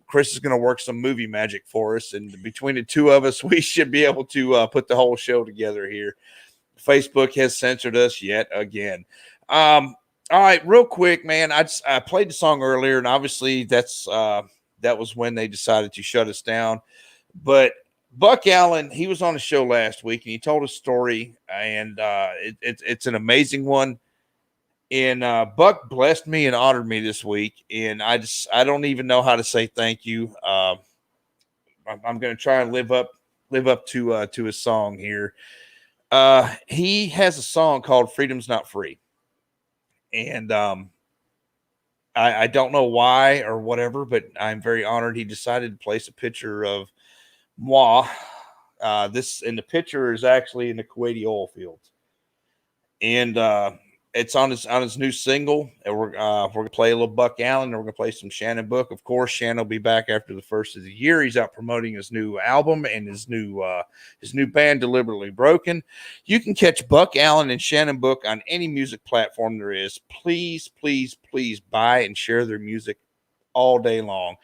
Chris is gonna work some movie magic for us, and between the two of us, we should be able to put the whole show together here. Facebook has censored us yet again. All right, real quick, man. I played the song earlier, and obviously that was when they decided to shut us down. But Buck Allen, he was on the show last week, and he told a story, and it's an amazing one. And Buck blessed me and honored me this week, and I don't even know how to say thank you. I'm going to try and live up to his song here. He has a song called "Freedom's Not Free," and I don't know why or whatever, but I'm very honored he decided to place a picture of moi. This in the picture is actually in the Kuwaiti oil fields, and it's on his new single. And we're gonna play a little Buck Allen, and we're gonna play some Shannon Book. Of course, Shannon will be back after the first of the year. He's out promoting his new album and his new band, Deliberately Broken. You can catch Buck Allen and Shannon Book on any music platform there is. Please, please, please buy and share their music all day long.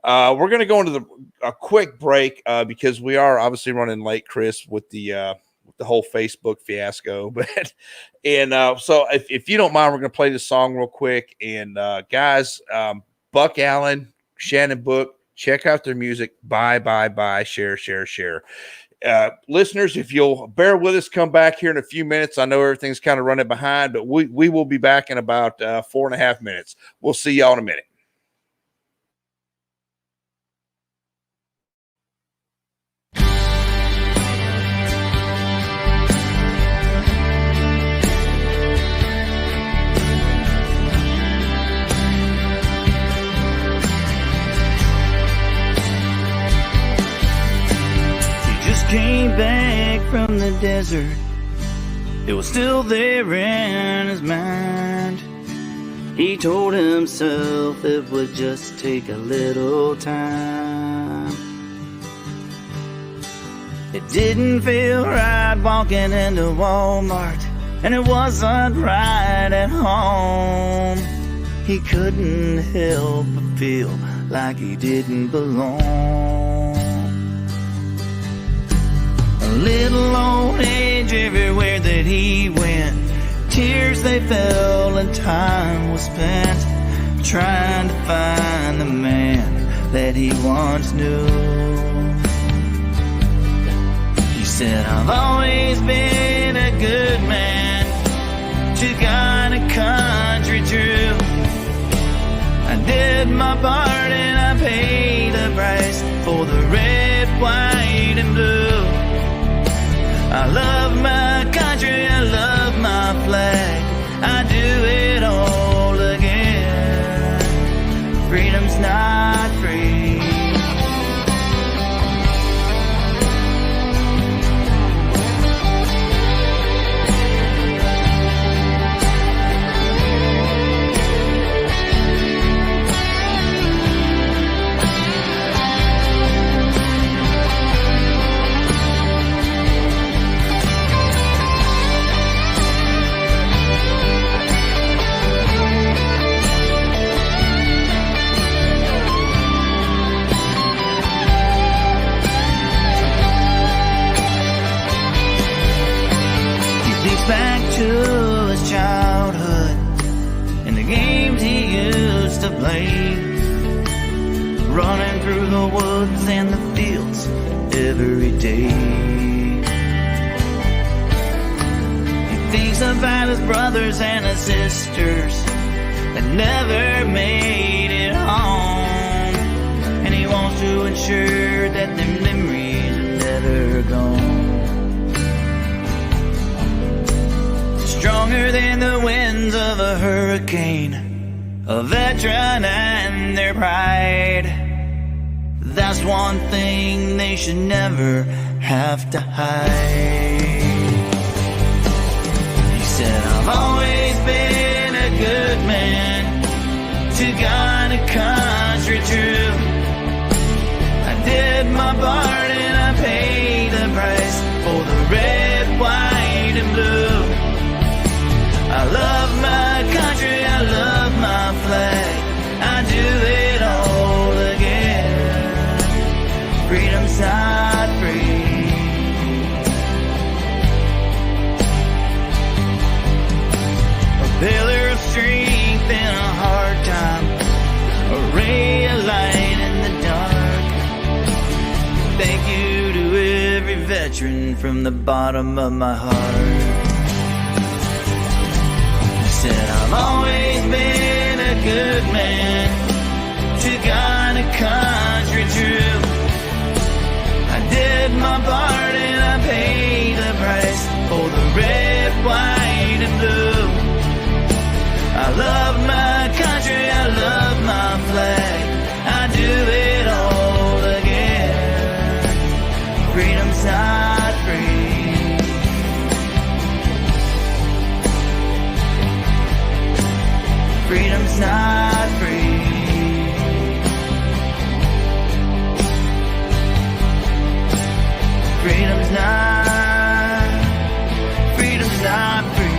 We're going to go into a quick break because we are obviously running late, Chris, with the whole Facebook fiasco. So if you don't mind, we're going to play this song real quick. And guys, Buck Allen, Shannon Book, check out their music. Buy, share. Listeners, if you'll bear with us, come back here in a few minutes. I know everything's kind of running behind, but we will be back in about 4.5 minutes. We'll see y'all in a minute. back from the desert, it was still there in his mind. He told himself it would just take a little time. It didn't feel right walking into Walmart, and it wasn't right at home. He couldn't help but feel like he didn't belong. A little old age everywhere that he went, tears they fell and time was spent trying to find the man that he once knew. He said, I've always been a good man to God and country true. I did my part and I paid the price for the red, white, and blue. I love my country, I love my flag, I do it all again. Freedom's not free. Back to his childhood and the games he used to play, running through the woods and the fields every day. He thinks about his brothers and his sisters that never made it home, and he wants to ensure that their memories are never gone. Stronger than the winds of a hurricane, a veteran and their pride. That's one thing they should never have to hide. He said, I've always been a good man to God and country true. I did my part and I paid the price for the red, white, and blue. I love my country, I love my flag, I do it all again. Freedom's not free. A pillar of strength in a hard time, a ray of light in the dark. Thank you to every veteran from the bottom of my heart. Said, I've always been a good man to God and country true. I did my part and I paid the price for the red, white, and blue. I love my country, I love my flag, I do it all again. Freedom's not free. Freedom's not free. Freedom's not free.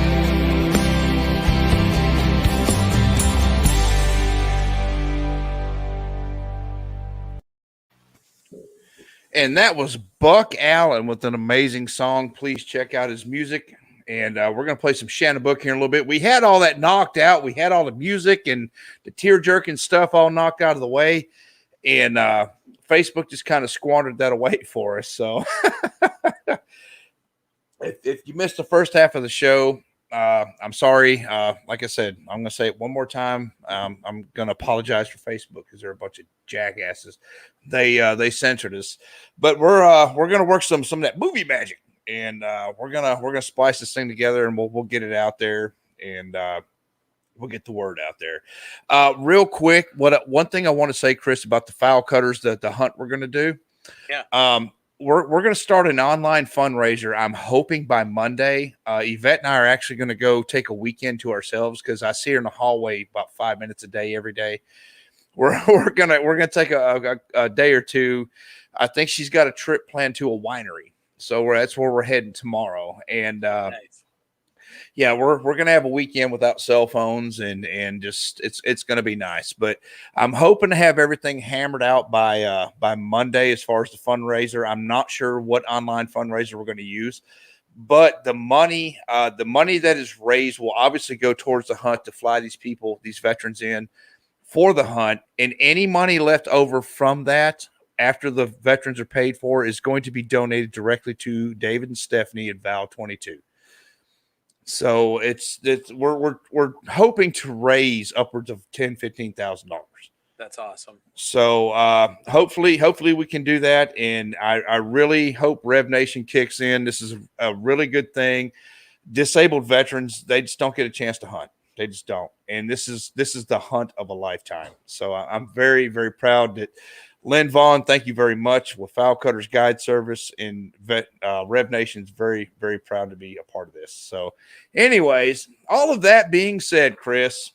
And that was Buck Allen with an amazing song. Please check out his music. And we're going to play some Shannon Book here in a little bit. We had all that knocked out. We had all the music and the tear-jerking stuff all knocked out of the way. And Facebook just kind of squandered that away for us. So if you missed the first half of the show, I'm sorry. Like I said, I'm going to say it one more time. I'm going to apologize for Facebook because they're a bunch of jackasses. They censored us. But we're going to work some of that movie magic. And we're gonna splice this thing together, and we'll get it out there, and we'll get the word out there. Real quick, one thing I want to say, Chris, about the file cutters, the hunt we're gonna do. Yeah. we're going to start an online fundraiser. I'm hoping by Monday. Yvette and I are actually going to go take a weekend to ourselves because I see her in the hallway about 5 minutes a day every day. We're gonna take a day or two. I think she's got a trip planned to a winery, so that's where we're heading tomorrow. And Nice. yeah, we're gonna have a weekend without cell phones and just it's gonna be nice. But I'm hoping to have everything hammered out by Monday as far as the fundraiser. I'm not sure what online fundraiser we're going to use, but the money that is raised will obviously go towards the hunt to fly these veterans in for the hunt, and any money left over from that after the veterans are paid for is going to be donated directly to David and Stephanie at Val 22. So we're hoping to raise upwards of $10,000-$15,000. That's awesome. So hopefully we can do that, and I really hope Rev Nation kicks in. This is a really good thing. Disabled veterans, they just don't get a chance to hunt. They just don't. And this is the hunt of a lifetime. So I'm very, very proud that Lynn Vaughn, thank you very much, with Fowl Cutters Guide Service and Rev Nation's very, very proud to be a part of this. So anyways, all of that being said, Chris,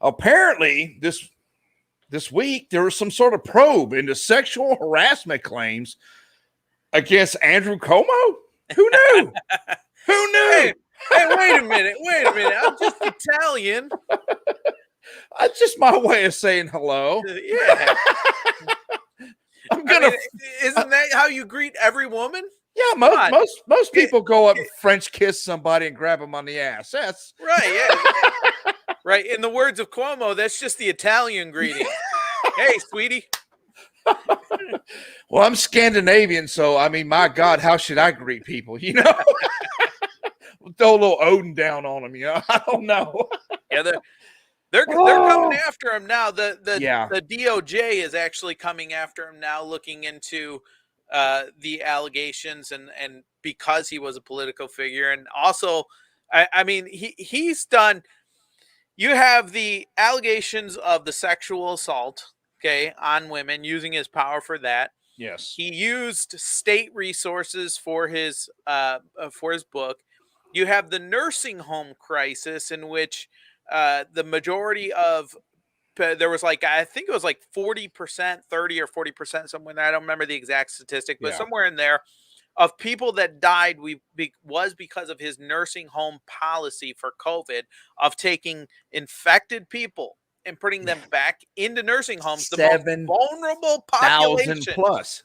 apparently this week there was some sort of probe into sexual harassment claims against Andrew Cuomo. Who knew? Who knew? Hey, wait a minute. I'm just Italian. That's just my way of saying hello. Yeah. Isn't that how you greet every woman? Yeah, most people go up and French kiss somebody and grab them on the ass. That's right. Yeah. Right. In the words of Cuomo, that's just the Italian greeting. Hey, sweetie. Well, I'm Scandinavian, so I mean, my God, how should I greet people? You know, throw a little Odin down on them. You know, I don't know. Yeah, they're coming after him now. The DOJ is actually coming after him now, looking into the allegations and because he was a political figure, and also, I mean, he's done. You have the allegations of the sexual assault, okay, on women, using his power for that. Yes, he used state resources for his book. You have the nursing home crisis, in which the majority of there was I think it was 40%, 30 or 40%, somewhere in there. I don't remember the exact statistic, but somewhere in there, of people that died was because of his nursing home policy for COVID of taking infected people and putting them back into nursing homes. The most vulnerable population.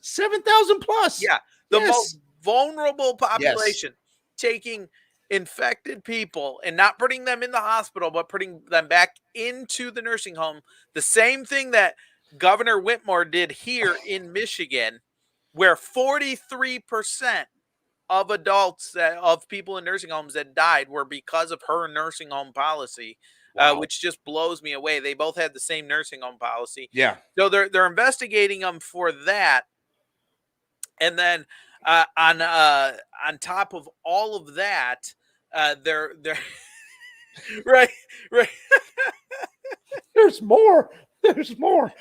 7,000 plus. Yeah. The most vulnerable population. Yes. Taking infected people and not putting them in the hospital, but putting them back into the nursing home. The same thing that Governor Whitmore did here in Michigan, where 43% of adults of people in nursing homes that died were because of her nursing home policy, which just blows me away. They both had the same nursing home policy. Yeah. So they're investigating them for that. And then on top of all of that, they're right. There's more. Just wait,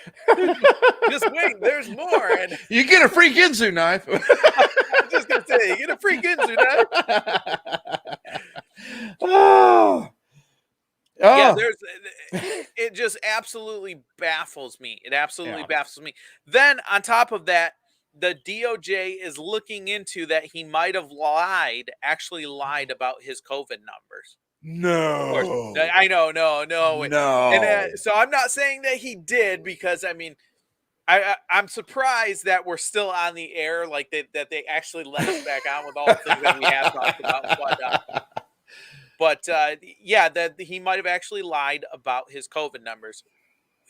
there's more. And you get a free Ginsu knife. I'm just gonna say, you get a free Ginsu knife. Yeah, it just absolutely baffles me. It absolutely baffles me. Then on top of that, the DOJ is looking into that he might have actually lied about his COVID numbers. No, I know, no. And so I'm not saying that he did, because I mean, I'm surprised that we're still on the air, that they actually let us back on with all the things that we have talked about. But that he might have actually lied about his COVID numbers.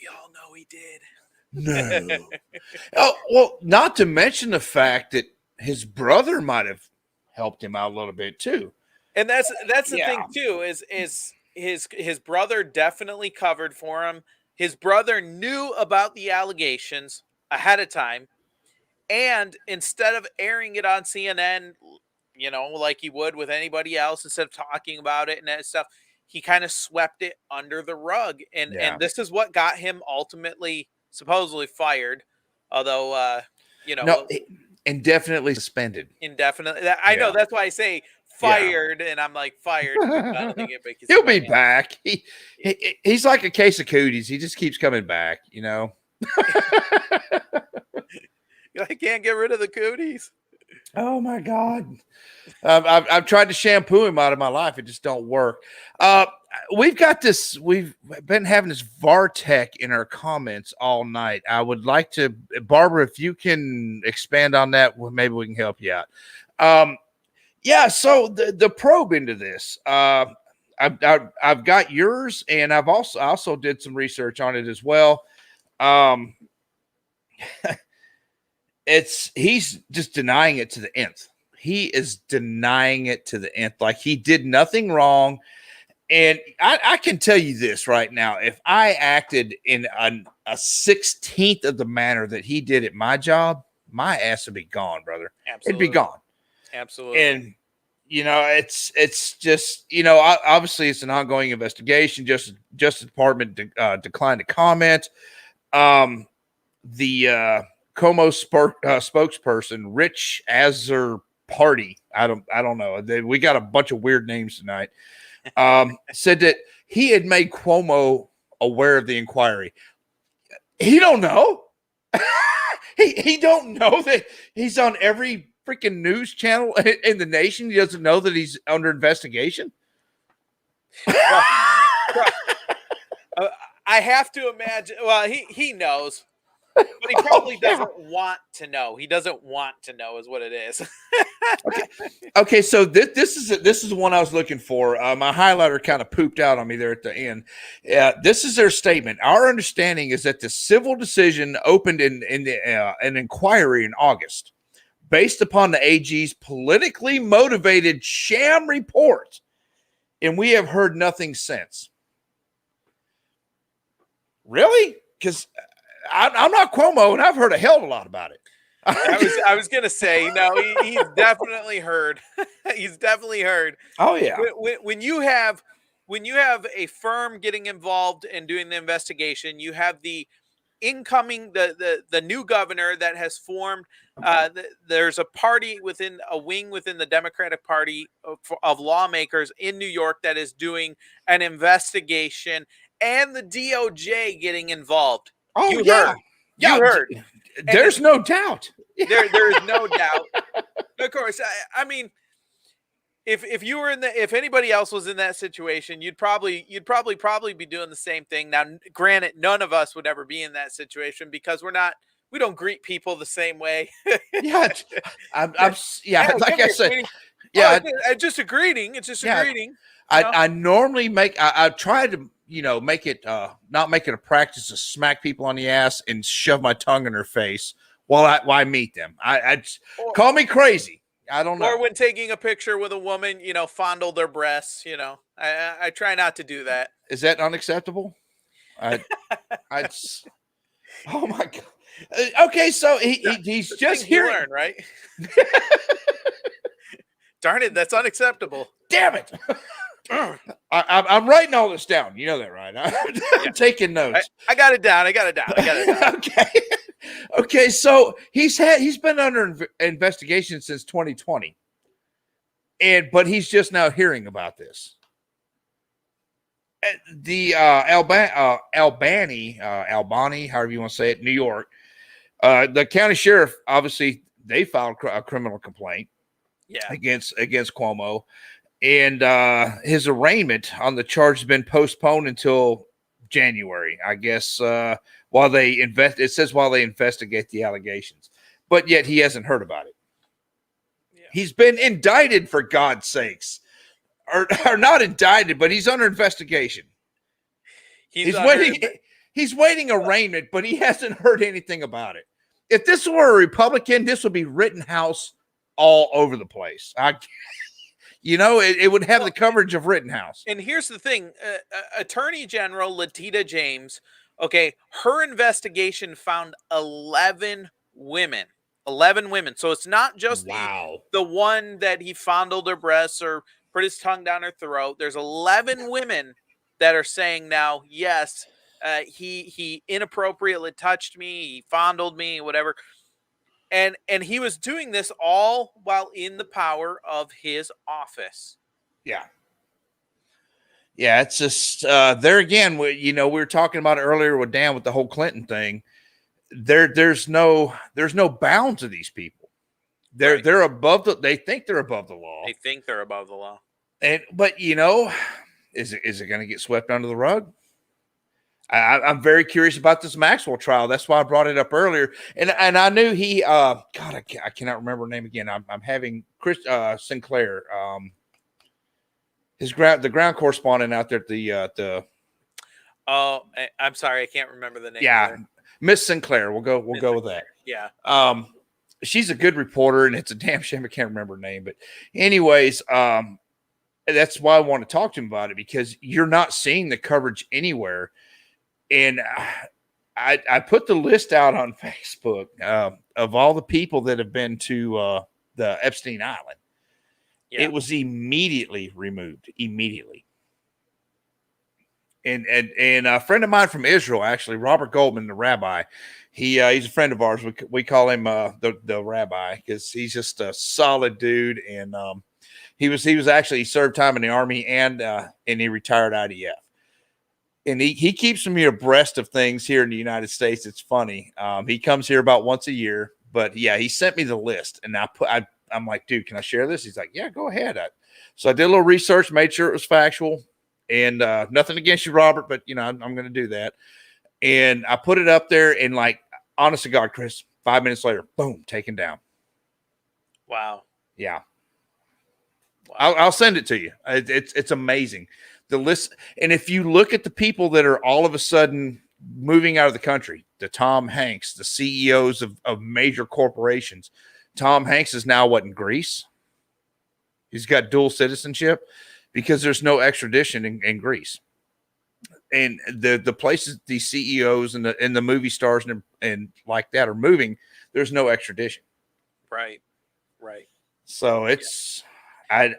We all know he did. No. Oh, well, not to mention the fact that his brother might have helped him out a little bit too. And that's the thing too, is his brother definitely covered for him. His brother knew about the allegations ahead of time, and instead of airing it on CNN, like he would with anybody else, instead of talking about it and that stuff, he kind of swept it under the rug. And this is what got him ultimately supposedly fired. Although, indefinitely suspended. Indefinitely. I know. That's why I say fired, and I'm like fired. I don't think anybody can He'll see be back. He's like a case of cooties. He just keeps coming back, you know. I can't get rid of the cooties. Oh my God. I've tried to shampoo him out of my life. It just don't work. We've been having this Vartech in our comments all night. I would like to, Barbara, if you can expand on that, well, maybe we can help you out. So the probe into this, I've got yours, and I also did some research on it as well. He's just denying it to the nth. He is denying it to the nth, like he did nothing wrong. And I can tell you this right now: if I acted in a 16th of the manner that he did at my job, my ass would be gone, brother. Absolutely. It'd be gone. Absolutely. And it's just, obviously it's an ongoing investigation. Justice Department declined to comment. The Como spokesperson, Rich Azar Party, I don't know. We got a bunch of weird names tonight. Said that he had made Cuomo aware of the inquiry. He don't know. he don't know that he's on every freaking news channel in the nation. He doesn't know that he's under investigation. I have to imagine. Well, he knows, but he probably doesn't want to know. He doesn't want to know, is what it is. Okay. So this is the one I was looking for. My highlighter kind of pooped out on me there at the end. This is their statement. Our understanding is that the civil decision opened in an inquiry in August, based upon the AG's politically motivated sham report, and we have heard nothing since. Really? Because I'm not Cuomo, and I've heard a hell of a lot about it. I was gonna say, no, he's definitely heard. He's definitely heard. Oh yeah. When you have a firm getting involved and doing the investigation, you have the incoming the new governor that has formed. There's a party within the Democratic Party of lawmakers in New York that is doing an investigation, and the DOJ getting involved. Oh, you yeah. heard. You heard. There's no doubt. There is no doubt. Of course, I mean, if you were if anybody else was in that situation, you'd probably be doing the same thing. Now, granted, none of us would ever be in that situation because we don't greet people the same way. Yeah, like I said, just a greeting. It's just a greeting. I normally I try to make it not make it a practice to smack people on the ass and shove my tongue in their face while I meet them. Call me crazy. I don't know. Or when taking a picture with a woman, fondle their breasts. I try not to do that. Is that unacceptable? Oh my God. Okay, so he's just here, right? Darn it, that's unacceptable. Damn it. I'm writing all this down. You know that, right? I'm taking notes. I got it down. Okay. So he's been under investigation since 2020, but he's just now hearing about this. The Albany, however you want to say it, New York, the county sheriff, obviously they filed a criminal complaint against Cuomo. And his arraignment on the charge has been postponed until January, I guess, while they investigate the allegations. But yet he hasn't heard about it. Yeah. He's been indicted, for God's sakes. Or not indicted, but he's under investigation. He's waiting arraignment, but he hasn't heard anything about it. If this were a Republican, this would be Rittenhouse all over the place. It would have the coverage of Rittenhouse. And here's the thing. Attorney General Letitia James, her investigation found 11 women. 11 women. So it's not just the one that he fondled her breasts or put his tongue down her throat. There's 11 women that are saying now, yes, he inappropriately touched me, he fondled me, whatever. And he was doing this all while in the power of his office. Yeah. Yeah, it's just there again. We were talking about it earlier with Dan with the whole Clinton thing. There's no bounds to these people. They're above they think they're above the law. They think they're above the law. But is it going to get swept under the rug? I'm very curious about this Maxwell trial. That's why I brought it up earlier. And I knew he I cannot remember her name again. I'm having Chris Sinclair, the ground correspondent out there at the Oh, I'm sorry, I can't remember the name. Yeah, Miss Sinclair. We'll go with that. Yeah. She's a good reporter, and it's a damn shame I can't remember her name. But anyways, that's why I want to talk to him about it, because you're not seeing the coverage anywhere. And I put the list out on Facebook of all the people that have been to the Epstein Island. Yeah. It was immediately removed. Immediately. And a friend of mine from Israel, actually, Robert Goldman, the rabbi, he's a friend of ours. We call him the rabbi because he's just a solid dude. And he served time in the Army and he retired IDF. And he keeps me abreast of things here in the United States. It's funny. He comes here about once a year, but yeah, he sent me the list, and I'm like, dude, can I share this? He's like, yeah, go ahead. So I did a little research, made sure it was factual, and nothing against you, Robert, but I'm going to do that. And I put it up there, and like, honest to God, Chris, 5 minutes later, boom, taken down. Wow. Yeah. Wow. I'll send it to you. It's amazing. The list, and if you look at the people that are all of a sudden moving out of the country, the Tom Hanks, the CEOs of major corporations. Tom Hanks is now in Greece? He's got dual citizenship because there's no extradition in Greece. And the places these CEOs and the movie stars and like that are moving, there's no extradition. Right. So it's I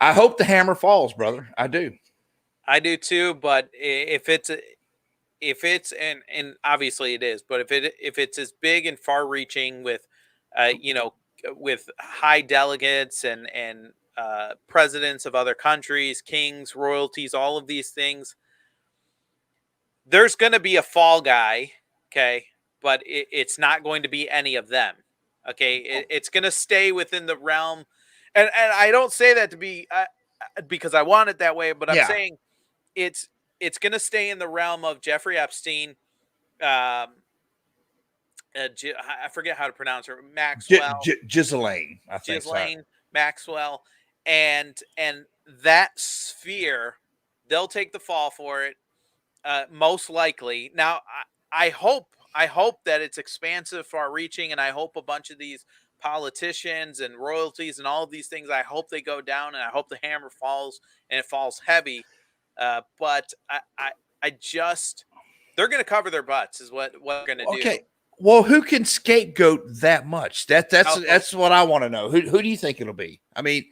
hope the hammer falls, brother. I do. I do too, but if it's and obviously it is, but if it's as big and far-reaching with, with high delegates and presidents of other countries, kings, royalties, all of these things, there's going to be a fall guy, okay, but it's not going to be any of them, okay. It's going to stay within the realm, and I don't say that to be because I want it that way, but I'm saying. It's going to stay in the realm of Jeffrey Epstein. I forget how to pronounce her. Maxwell. Ghislaine. I think Ghislaine, Maxwell. And that sphere, they'll take the fall for it, most likely. Now, I hope that it's expansive, far-reaching, and I hope a bunch of these politicians and royalties and all of these things, I hope they go down, and I hope the hammer falls, and it falls heavy. But I just, they're going to cover their butts is what they're going to do. Okay. Well, who can scapegoat that much? That's what I want to know. Who do you think it'll be? I mean,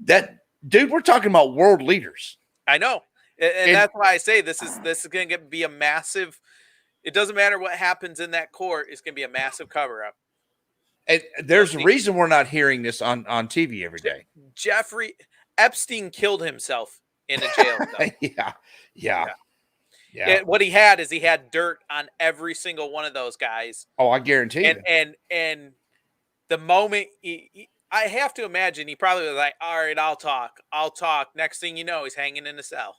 dude, we're talking about world leaders. I know. And that's why I say this is going to be a massive, it doesn't matter what happens in that court. It's going to be a massive cover up. And there's a reason we're not hearing this on TV every day. Jeffrey Epstein killed himself in a jail cell. Yeah. What he had is he had dirt on every single one of those guys. Oh, I guarantee you. And the moment I have to imagine he probably was like, all right, I'll talk. Next thing you know, he's hanging in a cell.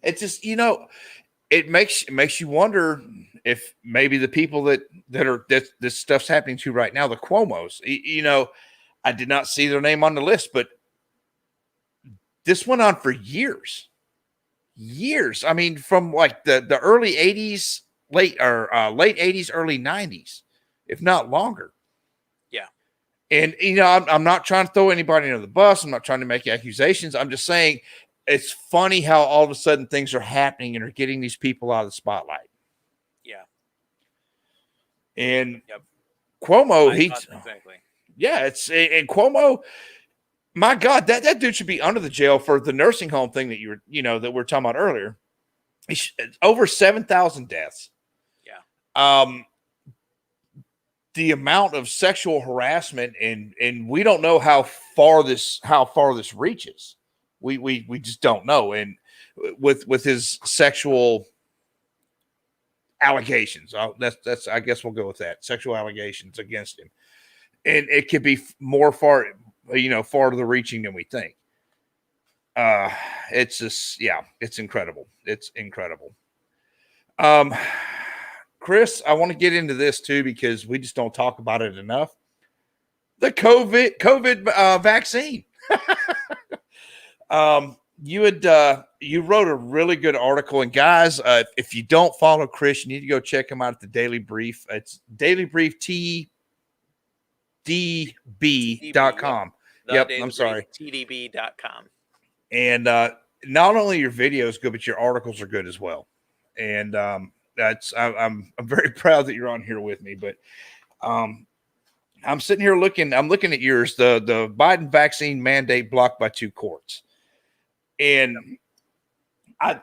It's just, it makes you wonder if maybe the people that this stuff's happening to right now, the Cuomos, I did not see their name on the list, but this went on for years. I mean, from like the early 80s, late 80s, early 90s, if not longer. Yeah. And, I'm not trying to throw anybody under the bus. I'm not trying to make accusations. I'm just saying it's funny how all of a sudden things are happening and are getting these people out of the spotlight. Yeah. And Cuomo, exactly. Yeah, and Cuomo, my God, that dude should be under the jail for the nursing home thing that that we're talking about earlier. Over 7,000 deaths. Yeah. the amount of sexual harassment, and we don't know how far this reaches. We just don't know. And with his sexual allegations, that's I guess we'll go with that, sexual allegations against him, and it could be farther reaching than we think. It's just, it's incredible. It's incredible. Chris, I want to get into this too, because we just don't talk about it enough. The COVID vaccine. You wrote a really good article, and guys, if you don't follow Chris, you need to go check him out at the Daily Brief. It's Daily Brief TDB.com. Yep, I'm sorry. TDB.com. And not only your videos good, but your articles are good as well. And I'm very proud that you're on here with me. But I'm sitting here looking at yours, the Biden vaccine mandate blocked by 2 courts. And I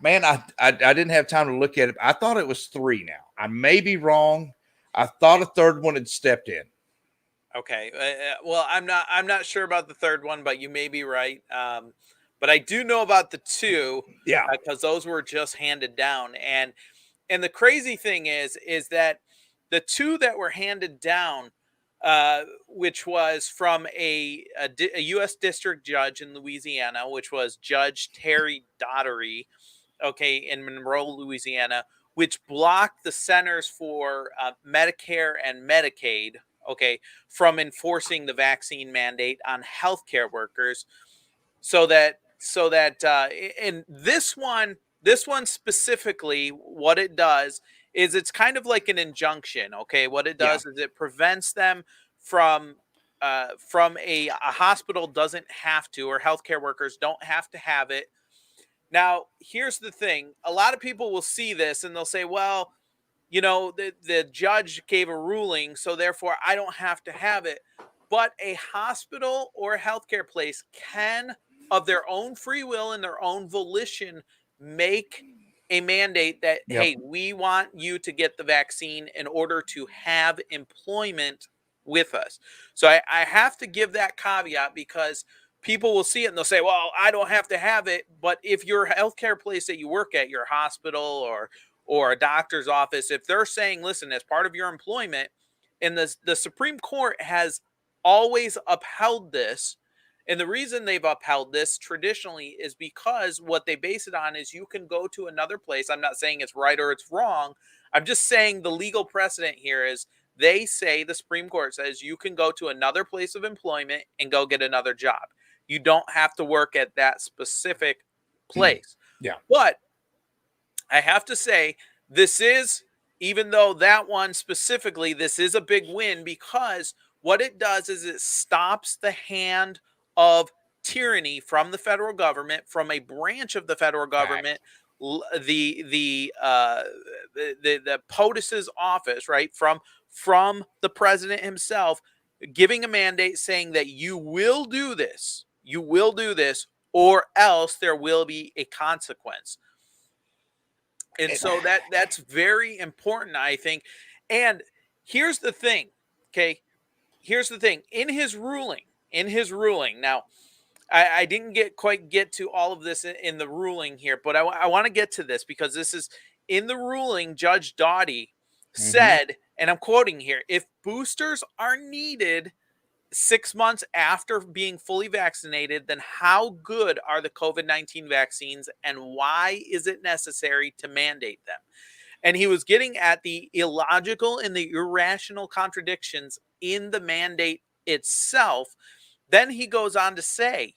didn't have time to look at it. I thought it was 3 now. I may be wrong. I thought a third one had stepped in. Okay. Well, I'm not sure about the third one, but you may be right. But I do know about the 2. Yeah. Because those were just handed down. And the crazy thing is that the 2 that were handed down, which was from a U.S. district judge in Louisiana, which was Judge Terry Daugherty, okay, in Monroe, Louisiana, which blocked the Centers for Medicare and Medicaid, okay, from enforcing the vaccine mandate on healthcare workers, so that in this one specifically, what it does is it's kind of like an injunction. Okay, what it does is it prevents them from a hospital doesn't have to, or healthcare workers don't have to have it. Now, here's the thing: a lot of people will see this and they'll say, "Well, the judge gave a ruling, so therefore I don't have to have it." But a hospital or a healthcare place can, of their own free will and their own volition, make a mandate that, hey, we want you to get the vaccine in order to have employment with us. So I have to give that caveat, because people will see it and they'll say, well, I don't have to have it. But if your healthcare place that you work at, your hospital or a doctor's office, if they're saying, listen, as part of your employment, and the Supreme Court has always upheld this. And the reason they've upheld this traditionally is because what they base it on is you can go to another place. I'm not saying it's right or it's wrong. I'm just saying the legal precedent here is they say, the Supreme Court says, you can go to another place of employment and go get another job. You don't have to work at that specific place. Yeah. But I have to say, this is, even though that one specifically, this is a big win, because what it does is it stops the hand of tyranny from the federal government, from a branch of the federal government, the POTUS's office, right, from the president himself, giving a mandate saying that you will do this, or else there will be a consequence. And so that's very important, I think. And here's the thing, okay? Here's the thing. In his ruling, now, I didn't quite get to all of this in the ruling here, but I want to get to this, because this is in the ruling. Judge Daugherty said, and I'm quoting here, if boosters are needed 6 months after being fully vaccinated, then how good are the COVID-19 vaccines, and why is it necessary to mandate them? And he was getting at the illogical and the irrational contradictions in the mandate itself. Then he goes on to say,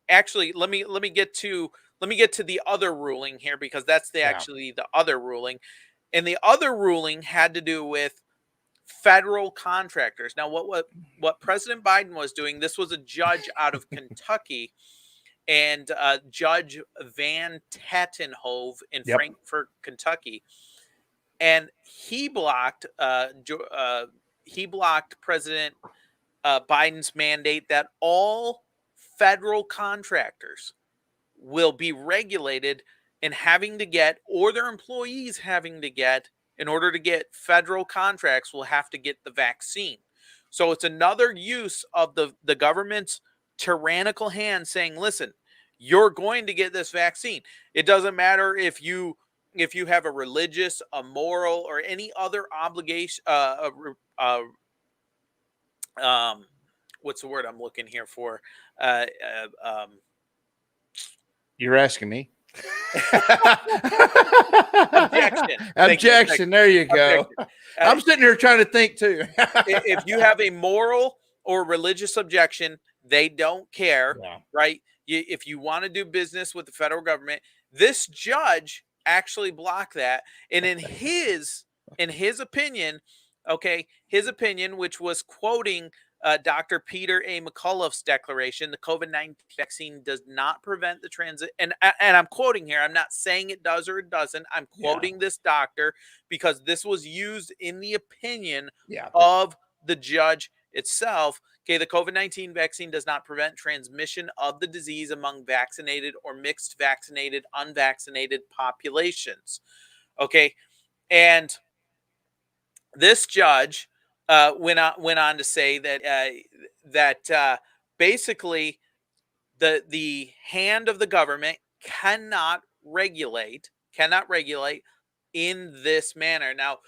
actually, let me get to the other ruling here, because that's actually the other ruling. And the other ruling had to do with federal contractors. Now, what President Biden was doing, this was a judge out of Kentucky, and Judge Van Tatenhove in Frankfort, Kentucky, and he blocked President Biden's mandate that all federal contractors will be regulated in having to get, or their employees having to get, in order to get federal contracts, will have to get the vaccine. So it's another use of the government's tyrannical hand saying, listen, you're going to get this vaccine. It doesn't matter if you have a religious, a moral, or any other obligation, what's the word I'm looking here for? You're asking me. Objection. Objection. There you go. Objection. I'm sitting here trying to think too. If you have a moral or religious objection, they don't care, right? If you want to do business with the federal government, this judge actually blocked that. And in his opinion, his opinion, which was quoting Dr. Peter A. McCullough's declaration, the COVID-19 vaccine does not prevent the transit. And I'm quoting here. I'm not saying it does or it doesn't. I'm quoting this doctor because this was used in the opinion of the judge itself. Okay, the COVID-19 vaccine does not prevent transmission of the disease among vaccinated or mixed vaccinated, unvaccinated populations. Okay, and this judge went on to say that basically the hand of the government cannot regulate in this manner. Now,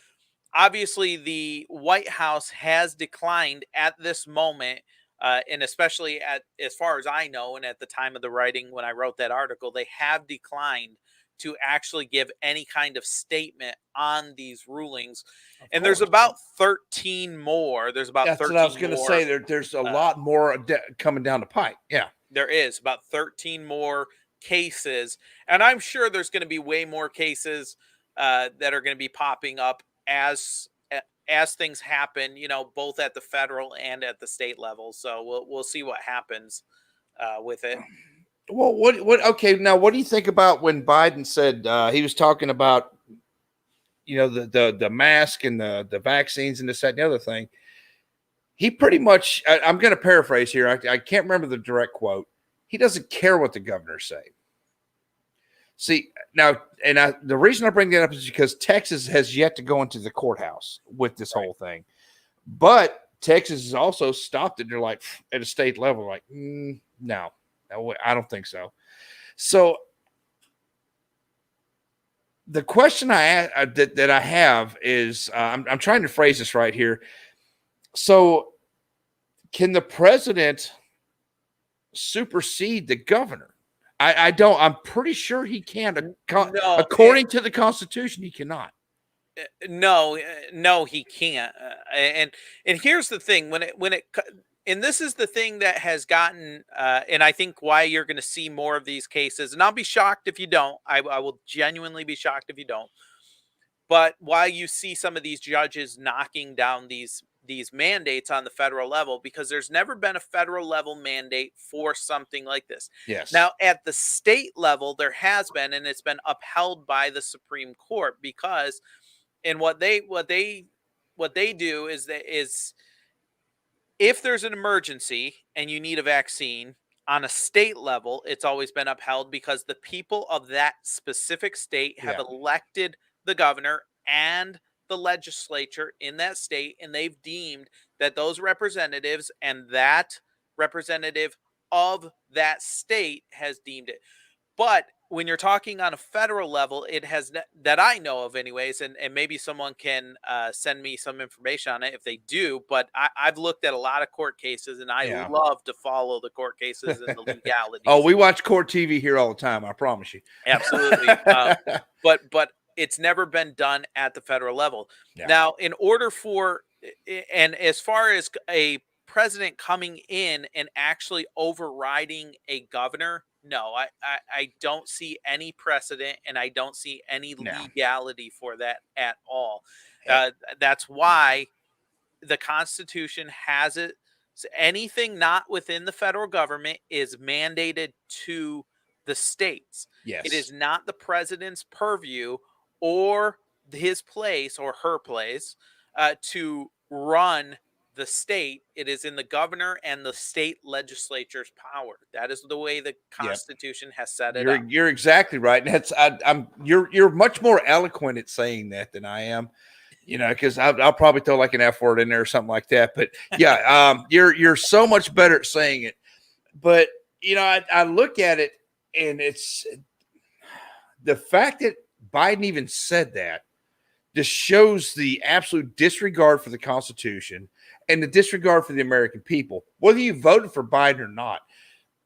obviously, the White House has declined at this moment, and especially as far as I know, and at the time of the writing when I wrote that article, they have declined to actually give any kind of statement on these rulings. And there's about 13 more. There's about That's 13 what I was going to more. say. There's a lot more coming down the pipe. Yeah. There is about 13 more cases. And I'm sure there's going to be way more cases that are going to be popping up as things happen, both at the federal and at the state level. So we'll see what happens with it. Well, okay, now what do you think about when Biden said he was talking about, the mask and the vaccines and this, that, and the other thing? He pretty much, I'm going to paraphrase here. I can't remember the direct quote. He doesn't care what the governors say. See, now, and the reason I bring that up is because Texas has yet to go into the courthouse with this whole thing. But Texas has also stopped it. They're like, at a state level, like, no, I don't think so. So the question that I have is, I'm trying to phrase this right here. So can the president supersede the governor? I don't. I'm pretty sure he can't. According to the Constitution, he cannot. No, he can't. And here's the thing: and this is the thing that has gotten, and I think why you're going to see more of these cases. And I'll be shocked if you don't. I will genuinely be shocked if you don't. But why you see some of these judges knocking down these mandates on the federal level, because there's never been a federal level mandate for something like this. Yes. Now, at the state level, there has been, and it's been upheld by the Supreme Court, because, and what they do is if there's an emergency and you need a vaccine on a state level, it's always been upheld because the people of that specific state have elected the governor and the legislature in that state, and they've deemed that those representatives and that representative of that state has deemed it. But when you're talking on a federal level, it has, that I know of anyways, and maybe someone can send me some information on it if they do, but I've looked at a lot of court cases, and I love to follow the court cases and the legalities. Oh, we watch court TV here all the time, I promise you. Absolutely. But it's never been done at the federal level. Yeah. Now, in order for, and as far as a president coming in and actually overriding a governor, no, I don't see any precedent, and I don't see any legality for that at all. That's why the Constitution has it. So anything not within the federal government is mandated to the states. Yes. It is not the president's purview or his place or her place to run the state. It is in the governor and the state legislature's power. That is the way the Constitution has set it up. You're exactly right. And that's you're much more eloquent at saying that than I am. Because I'll probably throw like an F word in there or something like that. But yeah, you're so much better at saying it. But I look at it, and it's the fact that Biden even said that just shows the absolute disregard for the Constitution and the disregard for the American people, whether you voted for Biden or not.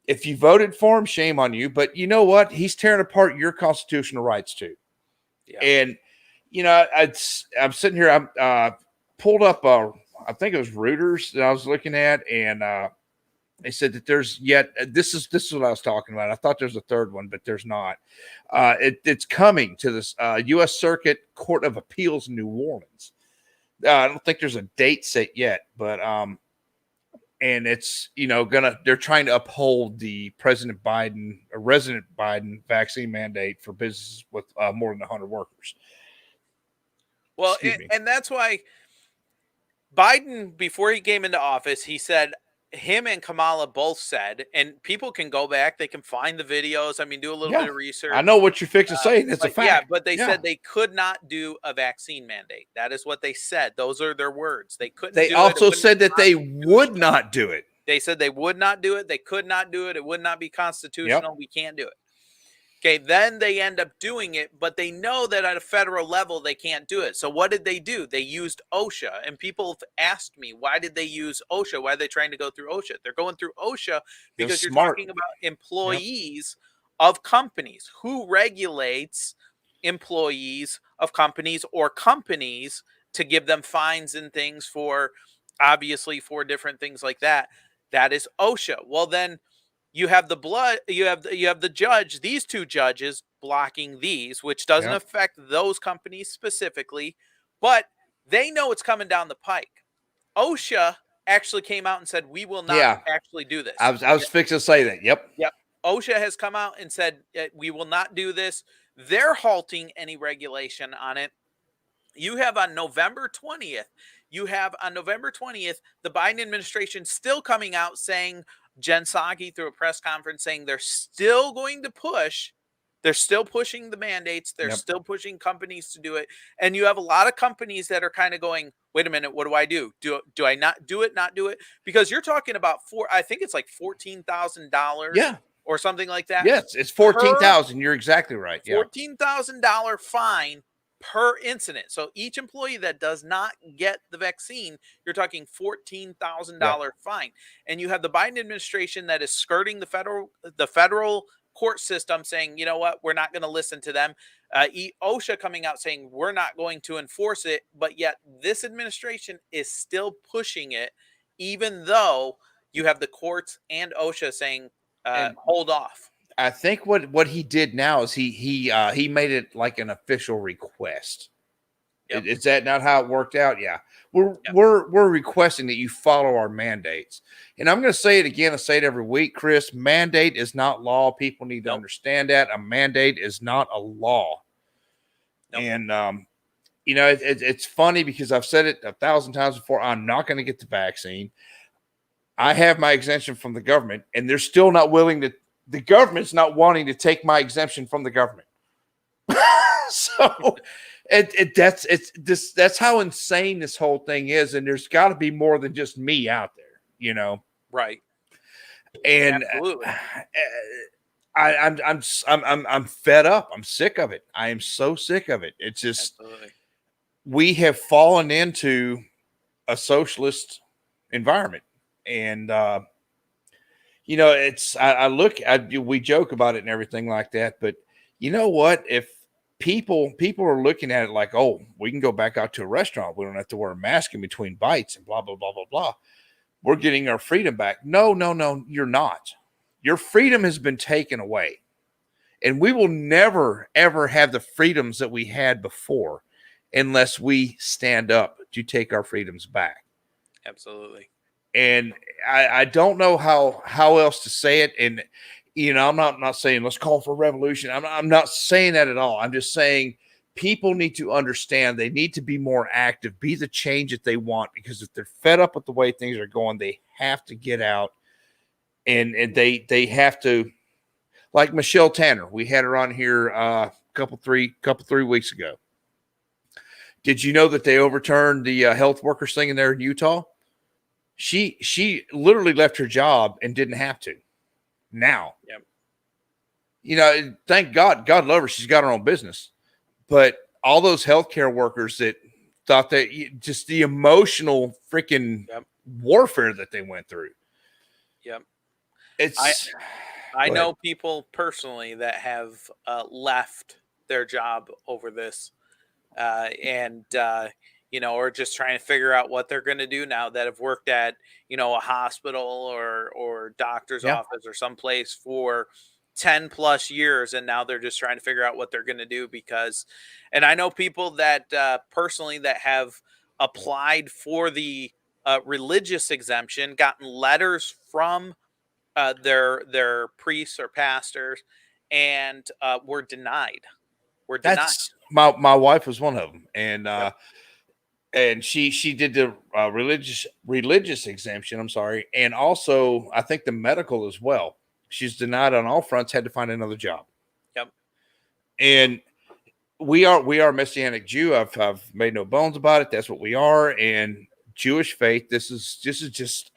If you voted for him, shame on you. But you know what? He's tearing apart your constitutional rights too. Yeah. And I'm sitting here. I pulled up. I think it was Reuters that I was looking at, and they said that there's this is what I was talking about. I thought there's a third one, but there's not. It's coming to this U.S. Circuit Court of Appeals in New Orleans. I don't think there's a date set yet, but and it's they're trying to uphold the President Biden or Resident Biden vaccine mandate for businesses with more than 100 workers. Well, and that's why Biden, before he came into office, he said, him and Kamala both said, and people can go back, they can find the videos. I mean, do a little bit of research. I know what you're fixing to say. It's a fact. Yeah, but they said they could not do a vaccine mandate. That is what they said. Those are their words. They couldn't. They also said that they would not do it. They said they would not do it. They could not do it. It would not be constitutional. We can't do it. Okay, then they end up doing it, but they know that at a federal level, they can't do it. So what did they do? They used OSHA. And people have asked me, why did they use OSHA? Why are they trying to go through OSHA? They're going through OSHA because you're talking about employees of companies. Who regulates employees of companies or companies to give them fines and things for, obviously, for different things like that? That is OSHA. Well, then you have the judge, these two judges blocking these, which doesn't affect those companies specifically, but they know it's coming down the pike. OSHA actually came out and said, we will not actually do this. I was fixing to say that. Yep. OSHA has come out and said, we will not do this. They're halting any regulation on it. You have on November 20th, the Biden administration still coming out saying, Jen Psaki through a press conference saying they're still going to push. They're still pushing the mandates. They're still pushing companies to do it. And you have a lot of companies that are kind of going, wait a minute, what do I do? Do I not do it? Not do it? Because you're talking about I think it's like $14,000 or something like that. Yes, it's $14,000. You're exactly right. $14,000 fine per incident. So each employee that does not get the vaccine, you're talking $14,000 fine. And you have the Biden administration that is skirting the federal court system saying, you know what, we're not going to listen to them. OSHA coming out saying we're not going to enforce it, but yet this administration is still pushing it, even though you have the courts and OSHA saying hold off. I think what he did now is he made it like an official request. Is that not how it worked out? Yeah. We're requesting that you follow our mandates. And I'm going to say it again. I say it every week, Chris. Mandate is not law. People need to understand that. A mandate is not a law. And it's funny because I've said it 1,000 times before. I'm not going to get the vaccine. I have my exemption from the government, and they're still not willing to. The government's not wanting to take my exemption from the government. So that's how insane this whole thing is. And there's got to be more than just me out there, Right. And absolutely. I'm fed up. I'm sick of it. I am so sick of it. It's just, we have fallen into a socialist environment. And, we joke about it and everything like that, but you know what? If people are looking at it like, oh, we can go back out to a restaurant. We don't have to wear a mask in between bites and blah, blah, blah, blah, blah. We're getting our freedom back. No, you're not. Your freedom has been taken away. And we will never, ever have the freedoms that we had before unless we stand up to take our freedoms back. Absolutely. And I don't know how else to say it. And, I'm not saying let's call for revolution. I'm not saying that at all. I'm just saying people need to understand they need to be more active, be the change that they want, because if they're fed up with the way things are going, they have to get out and they have to, like Michelle Tanner. We had her on here couple three weeks ago. Did you know that they overturned the health workers thing in there in Utah? She literally left her job and didn't have to. Now, Yep. You know, thank God, God love her. She's got her own business. But all those healthcare workers that thought that just the emotional freaking warfare that they went through. Yep. It's I know people personally that have left their job over this, and you know, or just trying to figure out what they're going to do now, that have worked at, you know, a hospital or doctor's office or someplace for 10 plus years, and now they're just trying to figure out what they're going to do. Because, and I know people that personally that have applied for the religious exemption, gotten letters from their priests or pastors, and were denied. That's my wife was one of them, and she did the religious exemption. I'm sorry, and also I think the medical as well. She's denied on all fronts. Had to find another job. Yep. And we are Messianic Jew. I've made no bones about it. That's what we are. And Jewish faith. This is just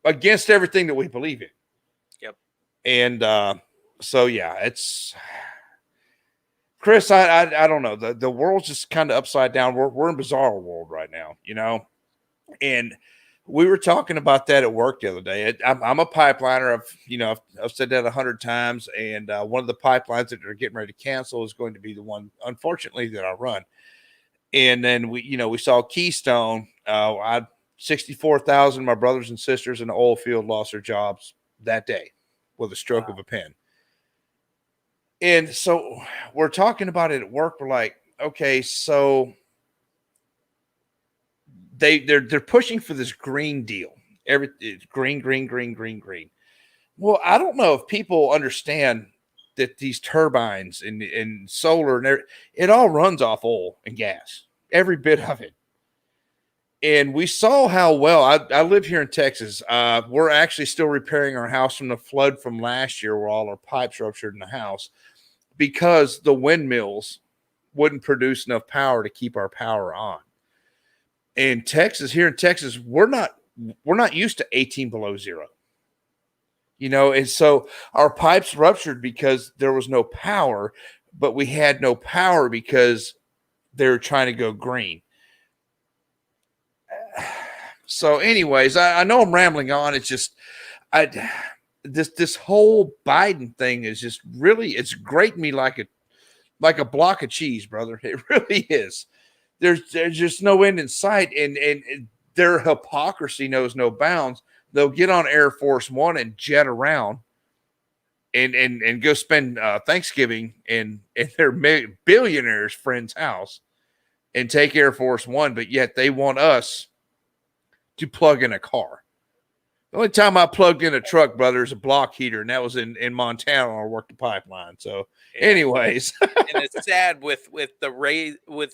against everything that we believe in. Yep. And so yeah, it's Chris. I don't know. The world's just kind of upside down. We're in a bizarre world right now, you know. And we were talking about that at work the other day. I'm a pipeliner. I've said that 100 times. And one of the pipelines that are getting ready to cancel is going to be the one, unfortunately, that I run. And then we saw Keystone. 64,000 of my brothers and sisters in the oil field lost their jobs that day with a stroke of a pen. And so we're talking about it at work. We're like, okay, so they're pushing for this green deal. It's green. Well, I don't know if people understand that these turbines and solar and it all runs off oil and gas, every bit of it. And we saw how well I live here in Texas. We're actually still repairing our house from the flood from last year, where all our pipes ruptured in the house because the windmills wouldn't produce enough power to keep our power on. In Texas, here in Texas, we're not used to 18 below zero. You know, and so our pipes ruptured because there was no power, but we had no power because they were trying to go green. So anyways, I know I'm rambling on. It's just, this whole Biden thing is just really, it's grating me like a block of cheese, brother. It really is. There's just no end in sight, and their hypocrisy knows no bounds. They'll get on Air Force One and jet around and go spend Thanksgiving in their billionaire's friend's house and take Air Force One, but yet they want us to plug in a car. The only time I plugged in a truck, brother, is a block heater, and that was in Montana when I worked the pipeline. So, anyways, and it's sad with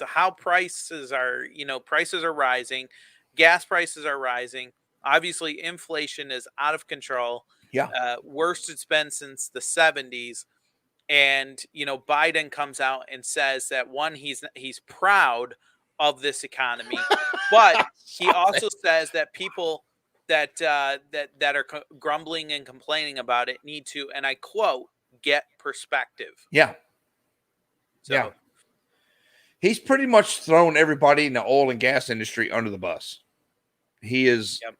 how prices are, prices are rising, gas prices are rising. Obviously, inflation is out of control. Yeah, worst it's been since the 70s. And Biden comes out and says that he's proud of this economy, but he also says that people that are grumbling and complaining about it need to, and I quote, get perspective. Yeah. So, yeah. He's pretty much thrown everybody in the oil and gas industry under the bus. He is. Yep.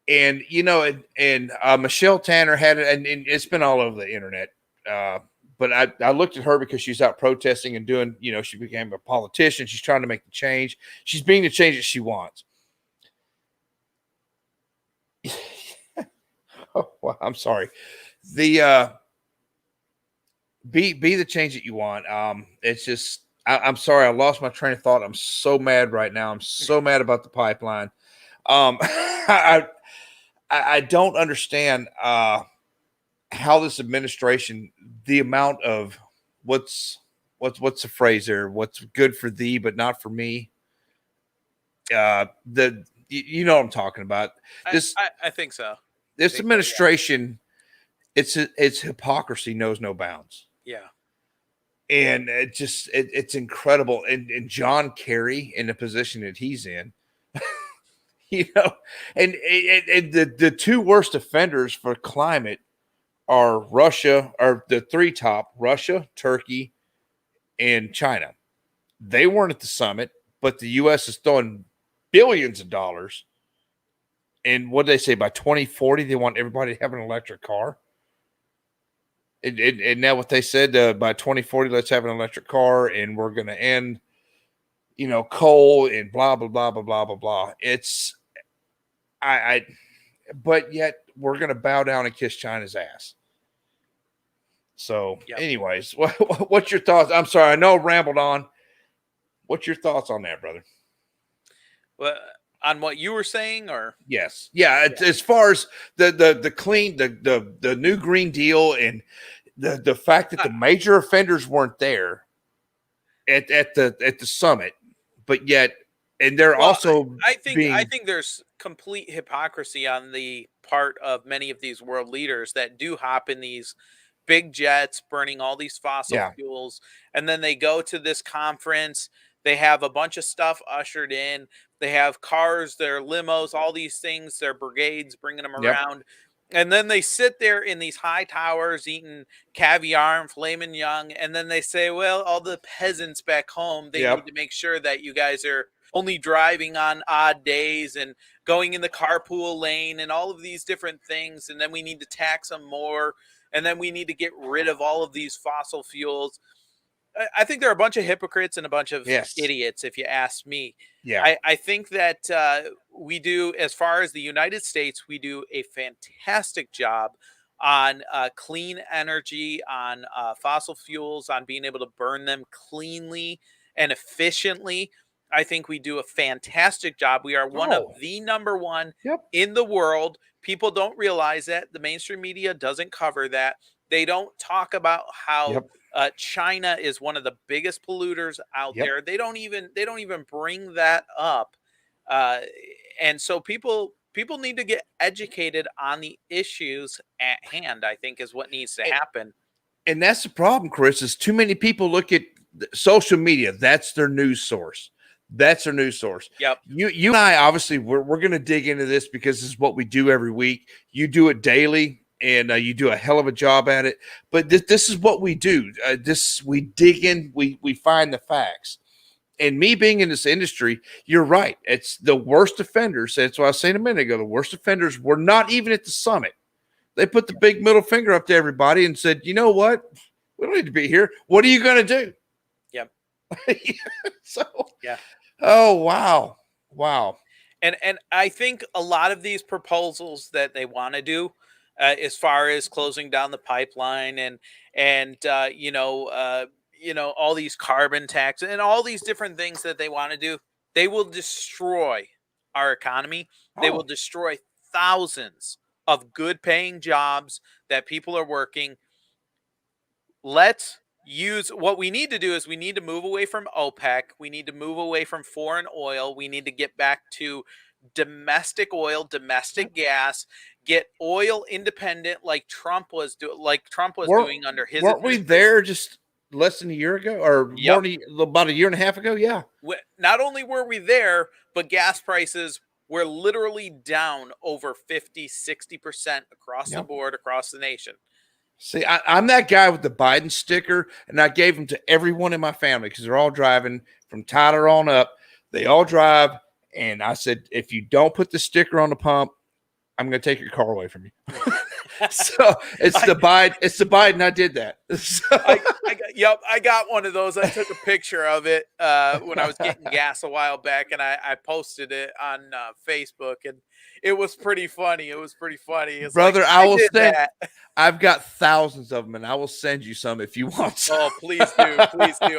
And Michelle Tanner had it, and it's been all over the internet. But I looked at her because she's out protesting and doing, she became a politician. She's trying to make the change. She's being the change that she wants. Oh, well, I'm sorry. The be the change that you want. It's just I'm sorry, I lost my train of thought. I'm so mad right now. I'm so mad about the pipeline. I don't understand how this administration, the amount of what's what's the phrase there? What's good for thee, but not for me. You know what I'm talking about. I think so. This administration, it's hypocrisy knows no bounds. Yeah. And it's incredible. And John Kerry in the position that he's in, you know, and the two worst offenders for climate are Russia, or the three top: Russia, Turkey, and China. They weren't at the summit, but the U.S. is throwing billions of dollars. And what did they say? By 2040, they want everybody to have an electric car. And now what they said, by 2040, let's have an electric car, and we're going to end, coal and blah, blah, blah, blah, blah, blah, blah. It's, but yet we're going to bow down and kiss China's ass. So anyways, what's your thoughts? I'm sorry. I know I rambled on. What's your thoughts on that, brother? Well, on what you were saying, or yes, yeah. As far as the clean, the new Green Deal, and the fact that the major offenders weren't there at the summit, but yet, and they're also. I think there's complete hypocrisy on the part of many of these world leaders that do hop in these big jets, burning all these fossil fuels, and then they go to this conference. They have a bunch of stuff ushered in. They have cars, their limos, all these things, their brigades bringing them around. And then they sit there in these high towers eating caviar and filet mignon. And then they say, well, all the peasants back home, they need to make sure that you guys are only driving on odd days and going in the carpool lane and all of these different things. And then we need to tax them more. And then we need to get rid of all of these fossil fuels. I think there are a bunch of hypocrites and a bunch of idiots, if you ask me. Yeah. I think that we do, as far as the United States, we do a fantastic job on clean energy, on fossil fuels, on being able to burn them cleanly and efficiently. I think we do a fantastic job. We are one of the number one in the world. People don't realize that. The mainstream media doesn't cover that. They don't talk about how China is one of the biggest polluters out there. They don't even bring that up. And so people need to get educated on the issues at hand, I think, is what needs to happen. And that's the problem, Chris, is too many people look at social media. That's their news source. That's their news source. Yep. You and I, obviously, we're going to dig into this because this is what we do every week. You do it daily. And you do a hell of a job at it. But this is what we do. We dig in, we find the facts. And me being in this industry, you're right. It's the worst offenders. That's what I was saying a minute ago. The worst offenders were not even at the summit. They put the big middle finger up to everybody and said, you know what? We don't need to be here. What are you going to do? Yep. Oh, wow. Wow. And I think a lot of these proposals that they want to do, as far as closing down the pipeline and all these carbon taxes and all these different things that they want to do, they will destroy our economy. They will destroy thousands of good paying jobs that people are working. What we need to do is we need to move away from OPEC. We need to move away from foreign oil. We need to get back to domestic oil, domestic gas, get oil independent like Trump was doing under his. Weren't we there just less than a year ago, or about a year and a half ago? Yeah. Not only were we there, but gas prices were literally down over 50-60% across the board, across the nation. See, I'm that guy with the Biden sticker, and I gave them to everyone in my family because they're all driving from Tyler on up. They all drive. And I said, if you don't put the sticker on the pump, I'm going to take your car away from you. So it's the Biden. I did that. So. I got one of those. I took a picture of it when I was getting gas a while back, and I posted it on Facebook, and it was pretty funny. It's brother, I will send. I've got thousands of them, and I will send you some if you want some. Oh, please do.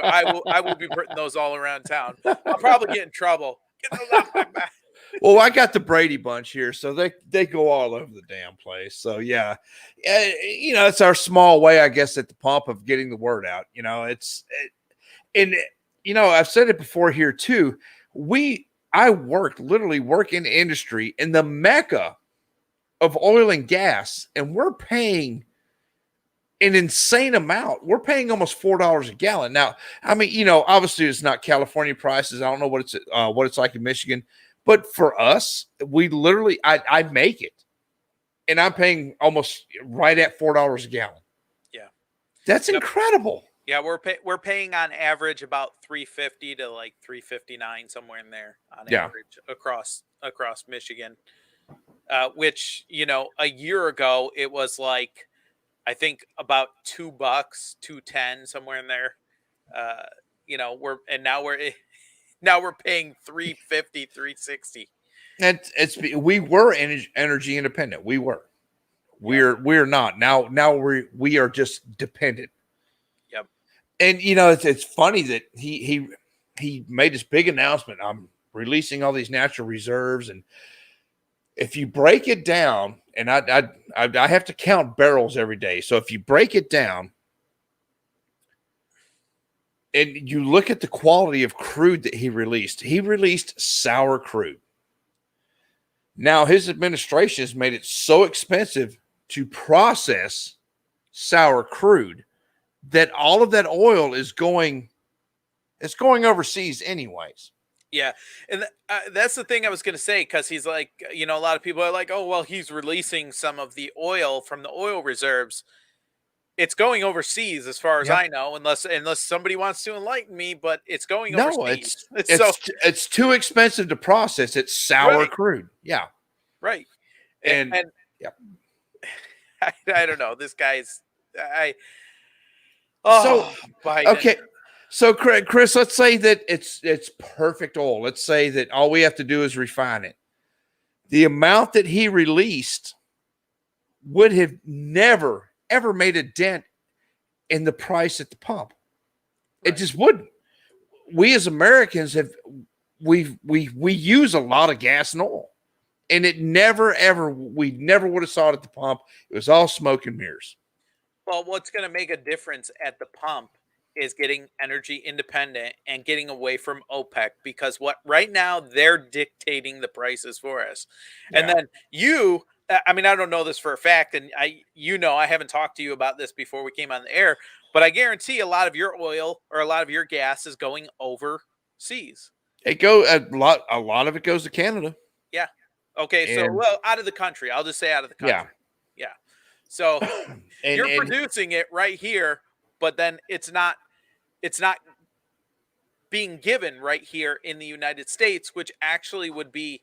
I will be putting those all around town. I'll probably get in trouble. Get those off my back. Well, I got the Brady bunch here, so they go all over the damn place. So yeah, it's our small way, I guess, at the pump of getting the word out. And I've said it before here too. I literally work in the industry in the mecca of oil and gas, and we're paying an insane amount. We're paying almost $4 a gallon. Now, I mean, obviously it's not California prices. I don't know what it's like in Michigan, but for us, we literally I make it, and I'm paying almost right at $4 a gallon. Yeah, that's incredible. Yeah, we're paying on average about $3.50 to like $3.59, somewhere in there on average across Michigan. Which a year ago it was like, I think about $2, $2.10, somewhere in there. Now we're paying $3.50, $3.60. We were energy independent. We're not now. We are just dependent. Yep. And it's funny that he made this big announcement. I'm releasing all these natural reserves, and if you break it down, and I have to count barrels every day. So if you break it down and you look at the quality of crude that he released sour crude. Now his administration has made it so expensive to process sour crude that all of that oil is going overseas anyways. Yeah. And that's the thing I was going to say, because he's like, a lot of people are like, oh, well, he's releasing some of the oil from the oil reserves. It's going overseas, as far as I know, unless somebody wants to enlighten me, but it's going overseas. It's too expensive to process. It's sour crude. Yeah. Right. And yeah. I don't know. This guy's Biden. Okay. So, Chris, let's say that it's perfect oil. Let's say that all we have to do is refine it. The amount that he released would have never, ever made a dent in the price at the pump. Right. It just wouldn't. We as Americans we use a lot of gas and oil, and we never would have saw it at the pump. It was all smoke and mirrors. Well, what's going to make a difference at the pump is getting energy independent and getting away from OPEC, because right now they're dictating the prices for us. Yeah. And then I don't know this for a fact, and I haven't talked to you about this before we came on the air, but I guarantee a lot of your oil or a lot of your gas is going overseas. A lot of it goes to Canada. Yeah. Okay. Out of the country. I'll just say out of the country. Yeah. So you're producing it right here, but then it's not being given right here in the United States, which actually would be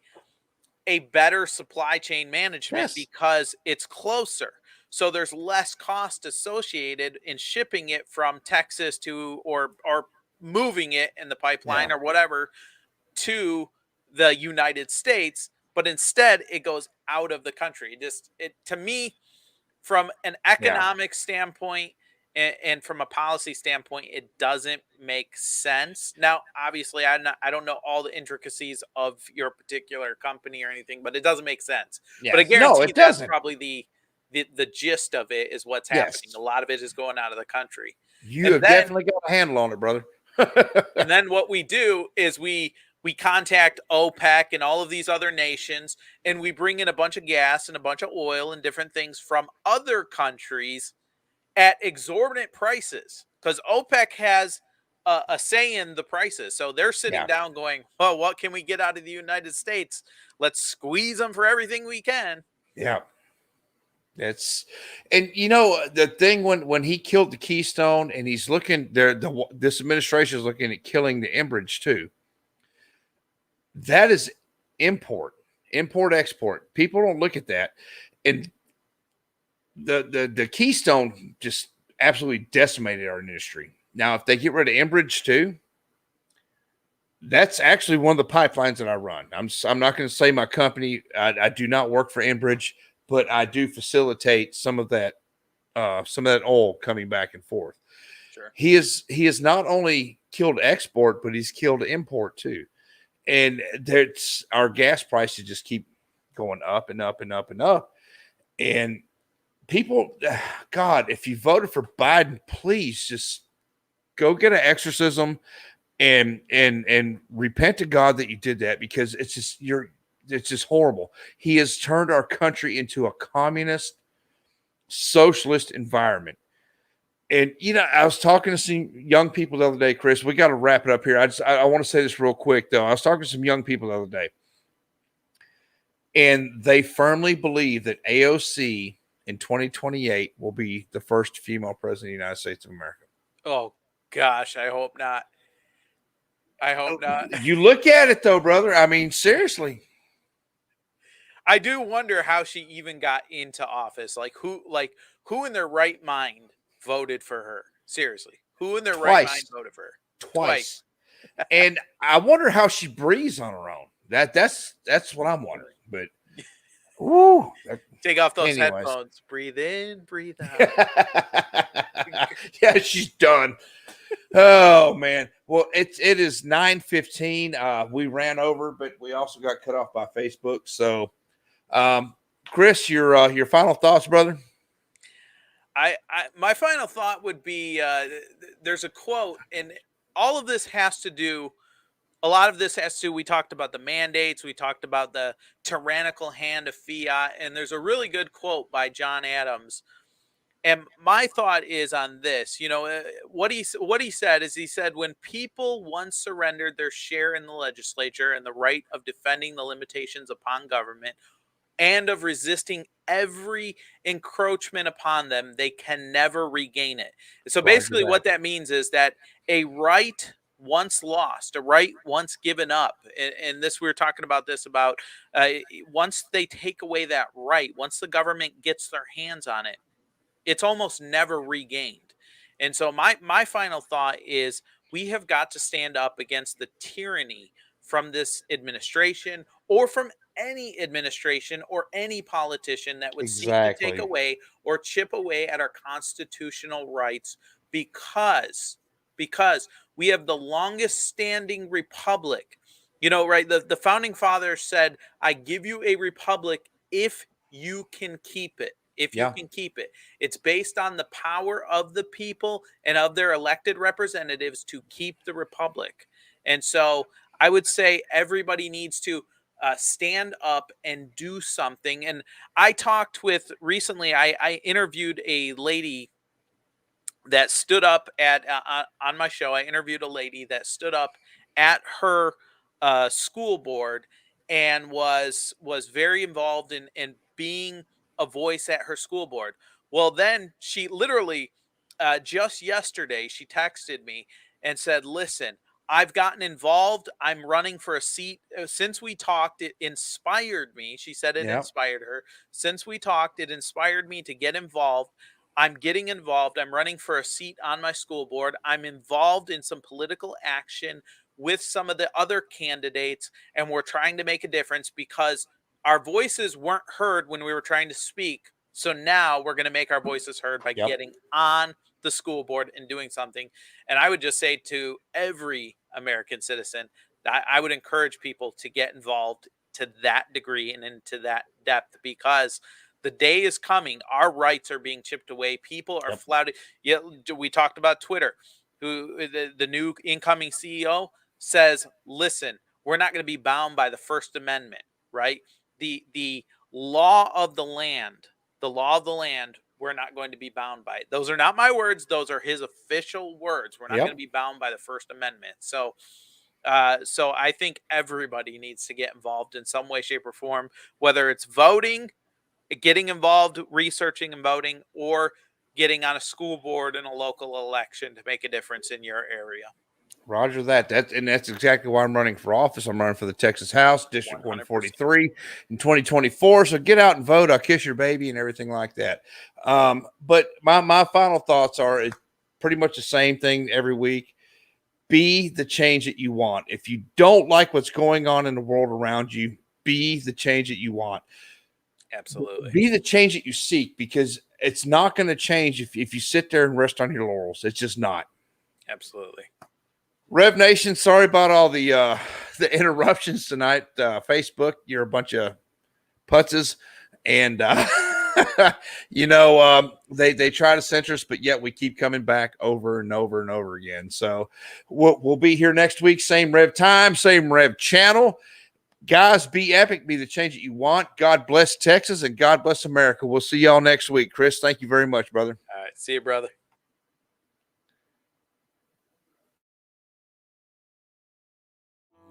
a better supply chain management because it's closer. So there's less cost associated in shipping it from Texas to or moving it in the pipeline or whatever to the United States, but instead it goes out of the country. To me, from an economic standpoint and from a policy standpoint, it doesn't make sense. Now, obviously, I don't know all the intricacies of your particular company or anything, but it doesn't make sense. Yeah. But I guarantee that's probably the gist of it is what's happening. Yes. A lot of it is going out of the country. You have definitely got a handle on it, brother. And then what we do is we contact OPEC and all of these other nations, and we bring in a bunch of gas and a bunch of oil and different things from other countries at exorbitant prices, because OPEC has a say in the prices. So they're sitting down going, well, what can we get out of the United States? Let's squeeze them for everything we can. Yeah. The thing when he killed the Keystone, and he's looking there, this administration is looking at killing the Enbridge too. That is import, export. People don't look at that. And the Keystone just absolutely decimated our industry. Now, if they get rid of Enbridge too, that's actually one of the pipelines that I run. I'm not going to say my company. I do not work for Enbridge, but I do facilitate some of that oil coming back and forth. Sure. He has not only killed export, but he's killed import too. And our gas prices just keep going up and up and up and up. And people, God, if you voted for Biden, please just go get an exorcism and repent to God that you did that, because it's just horrible. He has turned our country into a communist, socialist environment. And, I was talking to some young people the other day, Chris. We got to wrap it up here. I want to say this real quick, though. I was talking to some young people the other day, and they firmly believe that AOC in 2028 will be the first female president of the United States of America. Oh, gosh, I hope not. I hope not. You look at it, though, brother. I mean, seriously. I do wonder how she even got into office. Who in their right mind voted for her? Seriously, who in their right mind voted for her? Twice. And I wonder how she breathes on her own. That's what I'm wondering. But woo, take off those headphones. Breathe in, breathe out. Yeah, she's done. Oh man. Well, it is 9:15. We ran over, but we also got cut off by Facebook. So, Chris, your final thoughts, brother. My final thought would be there's a quote, and all of this has to do. A lot of this has to. We talked about the mandates. We talked about the tyrannical hand of fiat, and there's a really good quote by John Adams. And my thought is on this. What he said is, he said, when people once surrendered their share in the legislature and the right of defending the limitations upon government and of resisting every encroachment upon them, they can never regain it. So basically what that means is that a right once lost, a right once given up, and this, we were talking about this, about once they take away that right, once the government gets their hands on it, it's almost never regained. And so my final thought is, we have got to stand up against the tyranny from this administration, or from any administration or any politician that would seek to take away or chip away at our constitutional rights, because we have the longest standing republic. Right? The founding fathers said, I give you a republic if you can keep it. If you can keep it. It's based on the power of the people and of their elected representatives to keep the republic. And so I would say everybody needs to stand up and do something. And I talked with, recently, I interviewed a lady that stood up at on my show. I interviewed a lady that stood up at her school board and was very involved in being a voice at her school board. Well, then she literally just yesterday, she texted me and said, listen, I've gotten involved. I'm running for a seat. Since we talked, it inspired me. She said it inspired her. Since we talked, it inspired me to get involved. I'm getting involved. I'm running for a seat on my school board. I'm involved in some political action with some of the other candidates, and we're trying to make a difference because our voices weren't heard when we were trying to speak. So now we're going to make our voices heard by getting on the school board and doing something. And I would just say to every American citizen that I would encourage people to get involved to that degree and into that depth, because the day is coming. Our rights are being chipped away. People are flouted. Yeah, we talked about Twitter, who the new incoming CEO says, listen, we're not going to be bound by the First Amendment, right? The law of the land, we're not going to be bound by it. Those are not my words. Those are his official words. We're not going to be bound by the First Amendment. So I think everybody needs to get involved in some way, shape, or form, whether it's voting, getting involved, researching and voting, or getting on a school board in a local election to make a difference in your area. Roger that. That's exactly why I'm running for office. I'm running for the Texas House, District 143 in 2024. So get out and vote. I'll kiss your baby and everything like that. But my final thoughts are pretty much the same thing every week. Be the change that you want. If you don't like what's going on in the world around you, be the change that you want. Absolutely. Be the change that you seek, because it's not going to change if you sit there and rest on your laurels. It's just not. Absolutely. Rev Nation, sorry about all the interruptions tonight. Facebook, you're a bunch of putzes, and They try to censor us, but yet we keep coming back over and over and over again. So we'll be here next week. Same Rev time, same Rev channel. Guys, be epic. Be the change that you want. God bless Texas and God bless America. We'll see y'all next week. Chris, thank you very much, brother. All right. See you, brother.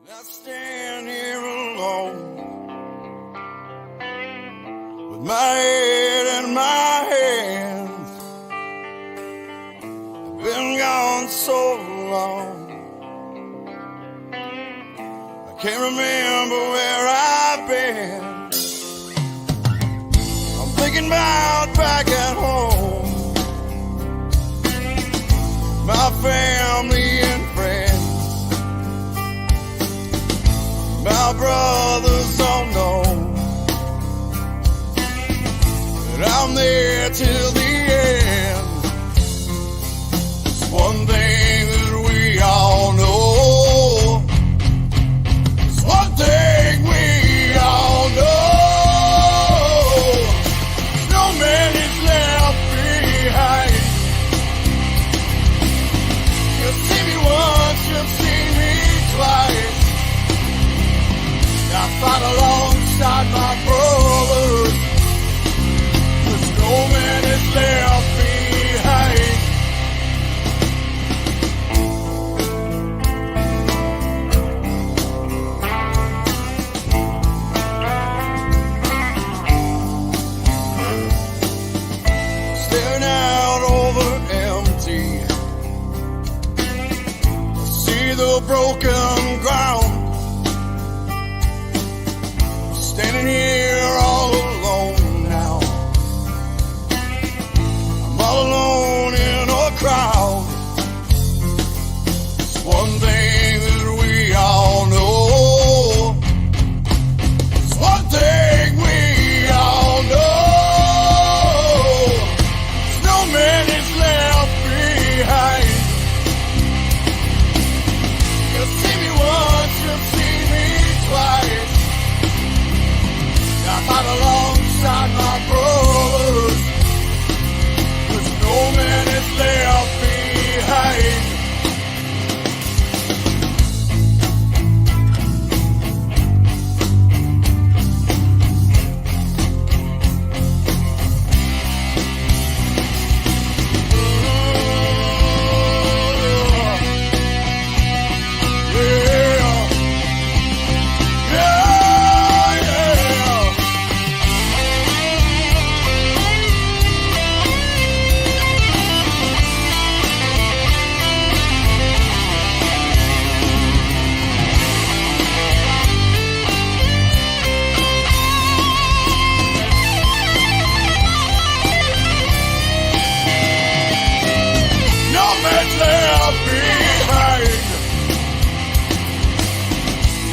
I stand here alone with my head in my hands. I've been gone so long, I can't remember where I've been. I'm thinking about back at home, my family and friends. My brothers don't know that I'm there till the end. It's one thing that we all know. It's one thing we all know. No man is left behind. You'll see me once, you'll see me twice. I fight alongside my brothers, 'cause no man is left behind. Staring out over empty, I see the broken ground. Standing here all alone now, I'm all alone in a crowd. It's one thing that we all know. It's one thing we all know. No man is left behind. You'll see me once, you'll see me twice. I fight alongside my brothers, 'cause no man is left behind.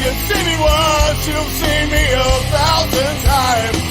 You'll see me once, you'll see me 1,000 times.